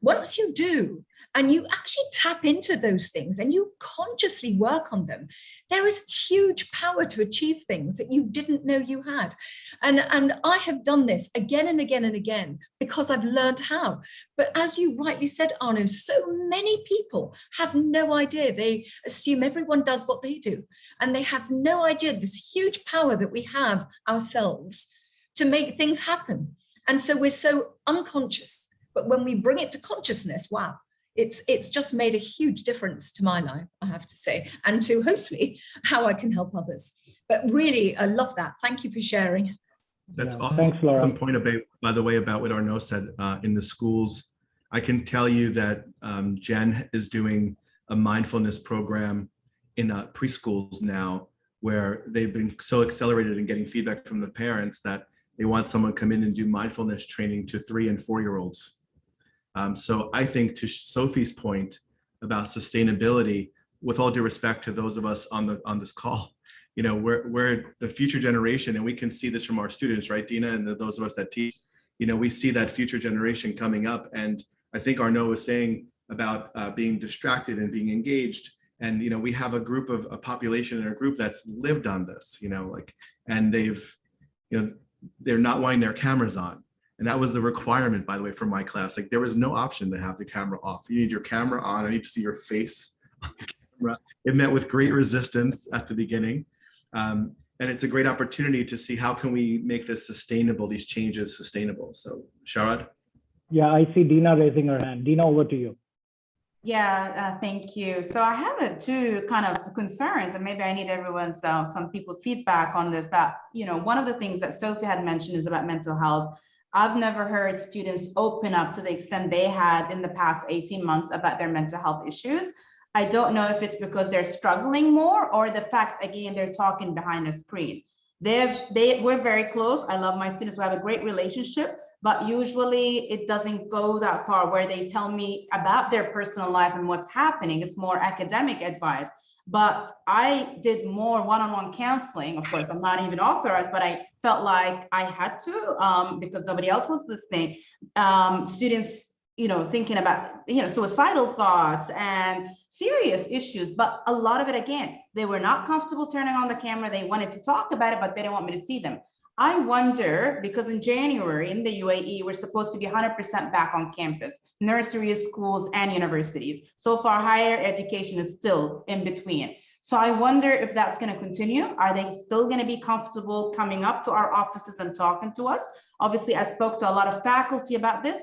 once you do, and you actually tap into those things and you consciously work on them, there is huge power to achieve things that you didn't know you had. And I have done this again and again and again because I've learned how. But as you rightly said, Arno, so many people have no idea. They assume everyone does what they do. And they have no idea this huge power that we have ourselves to make things happen. And so we're so unconscious. But when we bring it to consciousness, wow, it's just made a huge difference to my life, I have to say, and to hopefully how I can help others. But really, I love that. Thank you for sharing. That's yeah. awesome. Thanks, Laura. Point about, by the way, about what Arnaud said in the schools. I can tell you that Jen is doing a mindfulness program in preschools now, where they've been so accelerated in getting feedback from the parents that they want someone to come in and do mindfulness training to 3- and 4-year-olds. So I think, to Sophie's point about sustainability, with all due respect to those of us on this call, we're the future generation, and we can see this from our students, right, Dina, and those of us that teach. We see that future generation coming up, and I think Arnaud was saying about being distracted and being engaged, and we have a group of a population in our group that's lived on this, and they've, they're not wanting their cameras on. And that was the requirement, by the way, for my class. Like, there was no option to have the camera off. You need your camera on. I need to see your face on the camera. It met with great resistance at the beginning. And it's a great opportunity to see how can we make this sustainable, these changes sustainable. So, Sharad? Yeah, I see Dina raising her hand. Dina, over to you. Yeah, thank you. So I have two kind of concerns, and maybe I need everyone's, some people's feedback on this. That, one of the things that Sophie had mentioned is about mental health. I've never heard students open up to the extent they had in the past 18 months about their mental health issues. I don't know if it's because they're struggling more or the fact, again, they're talking behind a screen. We're very close. I love my students. We have a great relationship, but usually it doesn't go that far where they tell me about their personal life and what's happening. It's more academic advice. But I did more one-on-one counseling. Of course, I'm not even authorized, but I felt like I had to because nobody else was listening. Students, thinking about, suicidal thoughts and serious issues, but a lot of it, again, they were not comfortable turning on the camera. They wanted to talk about it, but they didn't want me to see them. I wonder, because in January in the UAE, we're supposed to be 100% back on campus, nurseries, schools, and universities. So far, higher education is still in between. So I wonder if that's going to continue. Are they still going to be comfortable coming up to our offices and talking to us? Obviously, I spoke to a lot of faculty about this.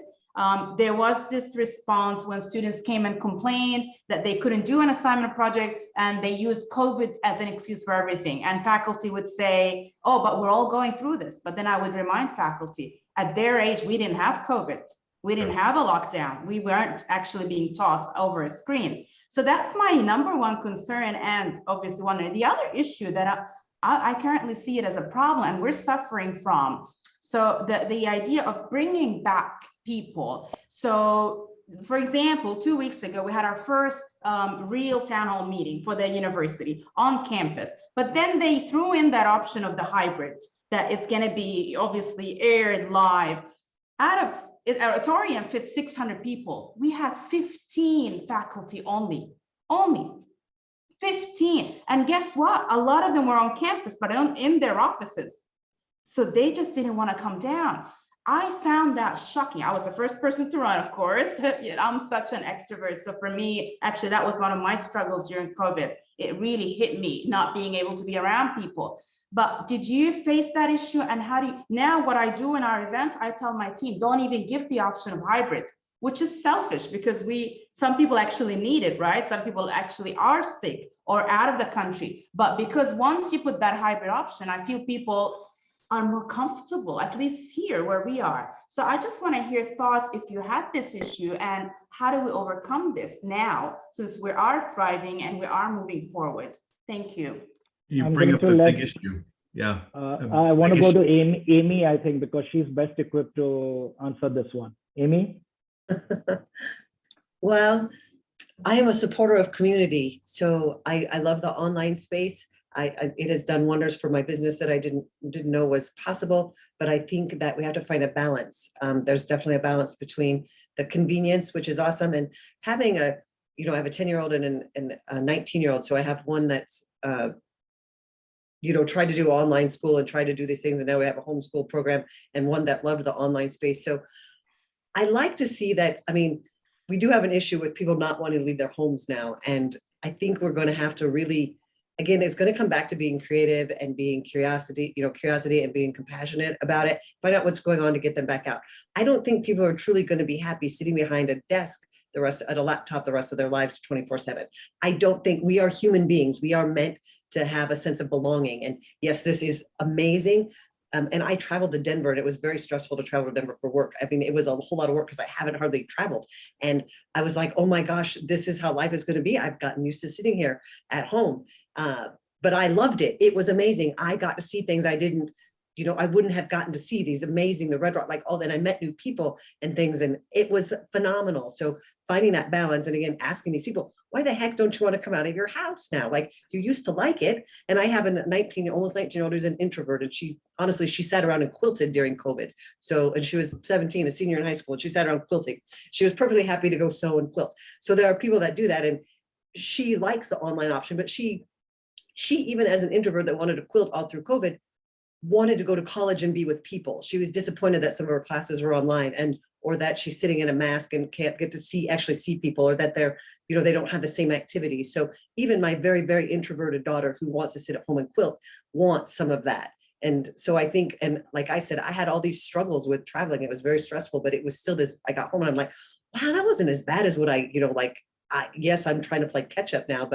There was this response when students came and complained that they couldn't do an assignment project and they used COVID as an excuse for everything. And faculty would say, oh, but we're all going through this. But then I would remind faculty, at their age, we didn't have COVID. We didn't have a lockdown. We weren't actually being taught over a screen. So that's my number one concern. And obviously the other issue that I currently see it as a problem, and we're suffering from So the idea of bringing back people. So for example, 2 weeks ago, we had our first real town hall meeting for the university on campus, but then they threw in that option of the hybrid, that it's going to be obviously aired live. Our auditorium fits 600 people. We had 15 faculty only 15. And guess what? A lot of them were on campus, but in their offices. So they just didn't want to come down. I found that shocking. I was the first person to run, of course. I'm such an extrovert. So for me, actually, that was one of my struggles during COVID. It really hit me not being able to be around people. But did you face that issue? And how do you, now what I do in our events, I tell my team, don't even give the option of hybrid, which is selfish because some people actually need it, right? Some people actually are sick or out of the country. But because once you put that hybrid option, I feel people are more comfortable, at least here where we are. So I just want to hear thoughts if you had this issue and how do we overcome this now since we are thriving and we are moving forward. Thank you. You I'm bring going up to a let- big issue. Yeah. I want to go to Amy, I think, because she's best equipped to answer this one. Amy? Well, I am a supporter of community. So I love the online space. It has done wonders for my business that I didn't know was possible, but I think that we have to find a balance. There's definitely a balance between the convenience, which is awesome, and having I have a 10-year-old and a 19-year-old. So I have one that's, tried to do online school and tried to do these things. And now we have a homeschool program and one that loved the online space. So I like to see that, we do have an issue with people not wanting to leave their homes now. And I think we're going to have to really, again, it's going to come back to being creative and being curiosity and being compassionate about it, find out what's going on to get them back out. I don't think people are truly going to be happy sitting behind a desk at a laptop the rest of their lives 24/7. I don't think we are human beings. We are meant to have a sense of belonging. And yes, this is amazing. And I traveled to Denver and it was very stressful to travel to Denver for work. It was a whole lot of work because I haven't hardly traveled. And I was like, oh my gosh, this is how life is going to be. I've gotten used to sitting here at home. But I loved it. It was amazing. I got to see things I didn't, I wouldn't have gotten to see these amazing, the Red Rock, then I met new people and things, and it was phenomenal. So finding that balance, and again, asking these people, why the heck don't you want to come out of your house now? Like, you used to like it. And I have a almost 19-year-old who's an introvert, and she sat around and quilted during COVID. So, and she was 17, a senior in high school, and she sat around quilting. She was perfectly happy to go sew and quilt. So there are people that do that, and she likes the online option, but she even as an introvert that wanted to quilt all through COVID, wanted to go to college and be with people. She was disappointed that some of her classes were online or that she's sitting in a mask and can't get to actually see people, or that they're, they don't have the same activities. So even my very, very introverted daughter who wants to sit at home and quilt wants some of that. And so I think, and like I said, I had all these struggles with traveling. It was very stressful, but it was still this, I got home and I'm like, wow, that wasn't as bad as what yes, I'm trying to play catch up now,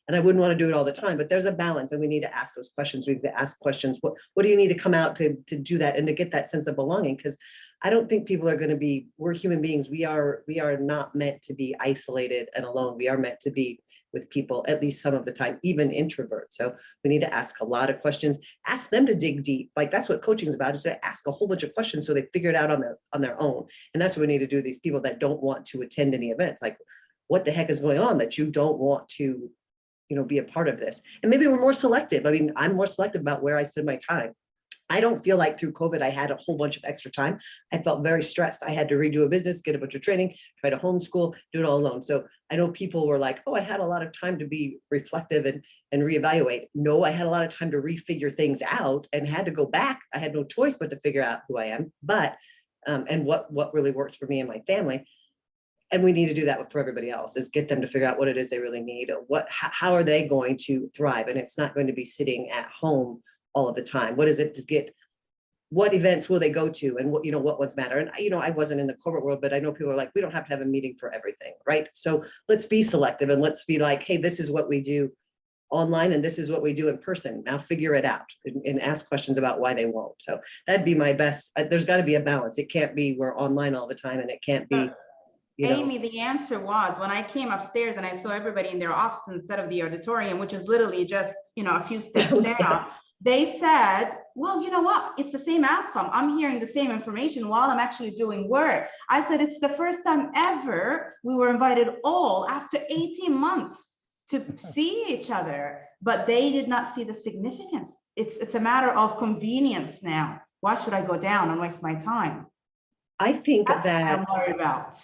and I wouldn't want to do it all the time, but there's a balance and we need to ask those questions. We need to ask questions. What do you need to come out to do that and to get that sense of belonging? Because I don't think people are going to be, we're human beings. We are not meant to be isolated and alone. We are meant to be with people at least some of the time, even introverts. So we need to ask a lot of questions, ask them to dig deep. Like that's what coaching is about, is to ask a whole bunch of questions so they figure it out on their own. And that's what we need to do with these people that don't want to attend any events. Like, what the heck is going on that you don't want to be a part of this? And maybe we're more selective. I'm more selective about where I spend my time. I don't feel like through COVID, I had a whole bunch of extra time. I felt very stressed. I had to redo a business, get a bunch of training, try to homeschool, do it all alone. So I know people were like, oh, I had a lot of time to be reflective and reevaluate. No, I had a lot of time to refigure things out and had to go back. I had no choice but to figure out who I am, and what really works for me and my family. And we need to do that for everybody else, is get them to figure out what it is they really need, or how are they going to thrive? And it's not going to be sitting at home all of the time. What is it to get, what events will they go to, and what ones matter? And I wasn't in the corporate world, but I know people are like, we don't have to have a meeting for everything, right? So let's be selective and let's be like, hey, this is what we do online and this is what we do in person. Now figure it out and ask questions about why they won't. So that'd be my best. There's got to be a balance. It can't be we're online all the time, and it can't be. Amy, the answer was when I came upstairs and I saw everybody in their office instead of the auditorium, which is literally just, a few steps down. they said, well, you know what? It's the same outcome. I'm hearing the same information while I'm actually doing work. I said, it's the first time ever we were invited all after 18 months to see each other, but they did not see the significance. It's a matter of convenience now. Why should I go down and waste my time? I think That's that what I'm worried about.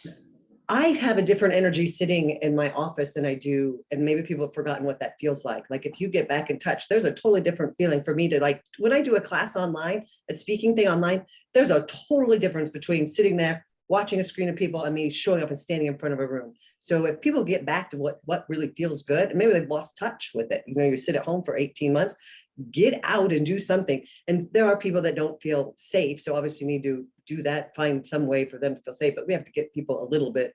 I have a different energy sitting in my office than I do, and maybe people have forgotten what that feels like. Like if you get back in touch, there's a totally different feeling for me to like, when I do a class online, a speaking thing online, there's a totally difference between sitting there, watching a screen of people and me showing up and standing in front of a room. So if people get back to what really feels good, and maybe they've lost touch with it, you know, you sit at home for 18 months, get out and do something. And there are people that don't feel safe. So obviously you need to do that, find some way for them to feel safe, but we have to get people a little bit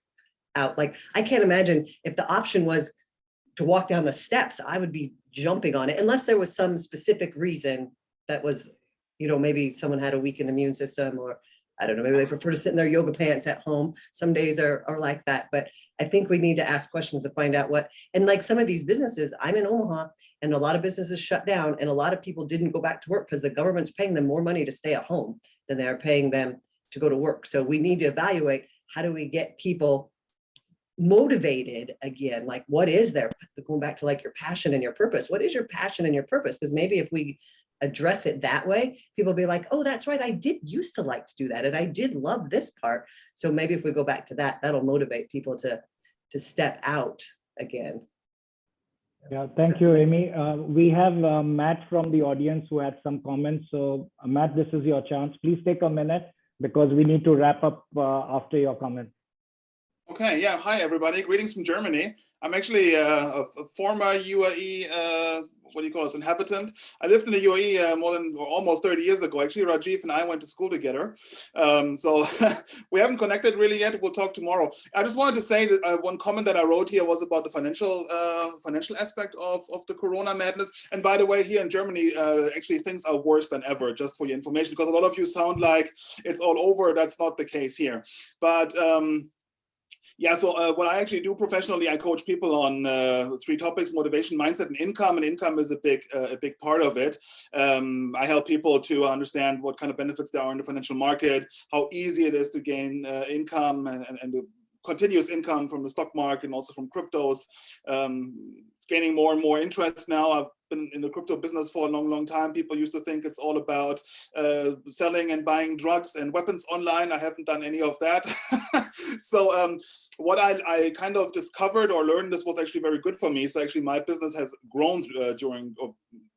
out. Like, I can't imagine if the option was to walk down the steps, I would be jumping on it unless there was some specific reason that was, you know, maybe someone had a weakened immune system, or I don't know, maybe they prefer to sit in their yoga pants at home. Some days are like that, but I think we need to ask questions to find out what, and like some of these businesses, I'm in Omaha and a lot of businesses shut down and a lot of people didn't go back to work because the government's paying them more money to stay at home than they're paying them to go to work. So we need to evaluate, how do we get people motivated again? Like, what is their, going back to like your passion and your purpose, what is your passion and your purpose? Because maybe if we address it that way, people will be like, oh, that's right, I did used to like to do that and I did love this part. So maybe if we go back to that, that'll motivate people to step out again. Yeah, thank you, Amy. We have Matt from the audience who had some comments. So Matt, this is your chance. Please take a minute because we need to wrap up after your comment. Okay, yeah, hi everybody, greetings from Germany. I'm actually a former UAE, what do you call it, inhabitant. I lived in the UAE more than almost 30 years ago. Actually, Rajiv and I went to school together. So we haven't connected really yet. We'll talk tomorrow. I just wanted to say that one comment that I wrote here was about the financial aspect of the Corona madness. And by the way, here in Germany, actually things are worse than ever, just for your information, because a lot of you sound like it's all over. That's not the case here. But yeah, so what I actually do professionally, I coach people on 3 topics: motivation, mindset, and income. And income is a big part of it. I help people to understand what kind of benefits there are in the financial market, how easy it is to gain income and the continuous income from the stock market and also from cryptos. It's gaining more and more interest now. I've been in the crypto business for a long time. People used to think it's all about selling and buying drugs and weapons online. I haven't done any of that. So what I kind of discovered or learned, this was actually very good for me. So actually my business has grown during, or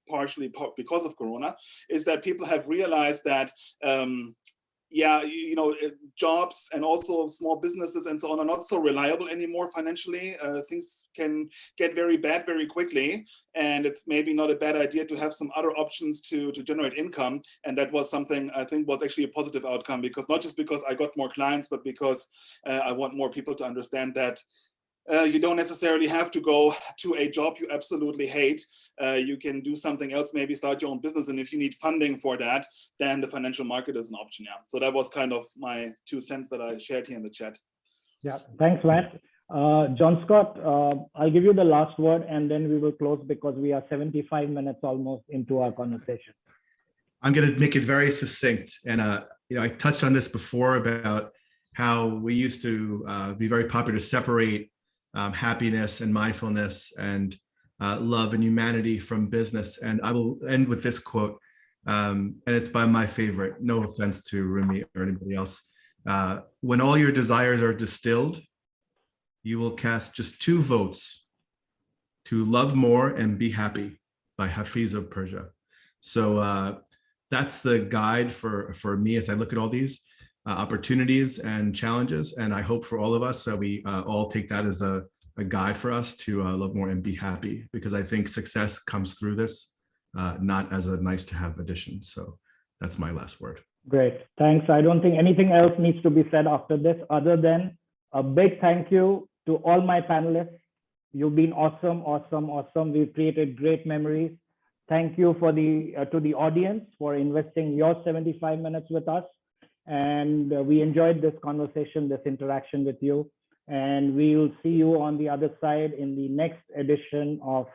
partially because of Corona, is that people have realized that yeah, you know, jobs and also small businesses and so on are not so reliable anymore financially. Things can get very bad very quickly, and it's maybe not a bad idea to have some other options to generate income. And that was something I think was actually a positive outcome, because not just because I got more clients, but because I want more people to understand that you don't necessarily have to go to a job you absolutely hate. You can do something else, maybe start your own business. And if you need funding for that, then the financial market is an option. Yeah. So that was kind of my 2 cents that I shared here in the chat. Yeah, thanks, Matt. John Scott, I'll give you the last word and then we will close because we are 75 minutes almost into our conversation. I'm going to make it very succinct. And you know, I touched on this before about how we used to be very popular to separate happiness and mindfulness and love and humanity from business. And I will end with this quote, and it's by my favorite, no offense to Rumi or anybody else. When all your desires are distilled, you will cast just 2 votes to love more and be happy, by Hafiz of Persia. So that's the guide for me as I look at all these opportunities and challenges. And I hope for all of us, so we all take that as a guide for us to love more and be happy, because I think success comes through this, not as a nice to have addition. So that's my last word. Great, thanks. I don't think anything else needs to be said after this, other than a big thank you to all my panelists. You've been awesome, awesome, awesome. We've created great memories. Thank you for to the audience for investing your 75 minutes with us. And we enjoyed this conversation, this interaction with you. And we'll see you on the other side in the next edition of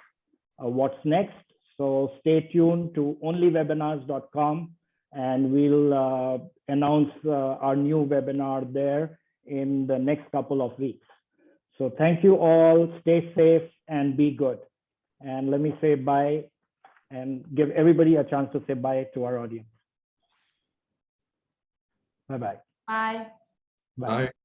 What's Next. So stay tuned to onlywebinars.com, and we'll announce our new webinar there in the next couple of weeks. So thank you all, stay safe and be good. And let me say bye and give everybody a chance to say bye to our audience. Bye-bye. Bye. Bye. Bye.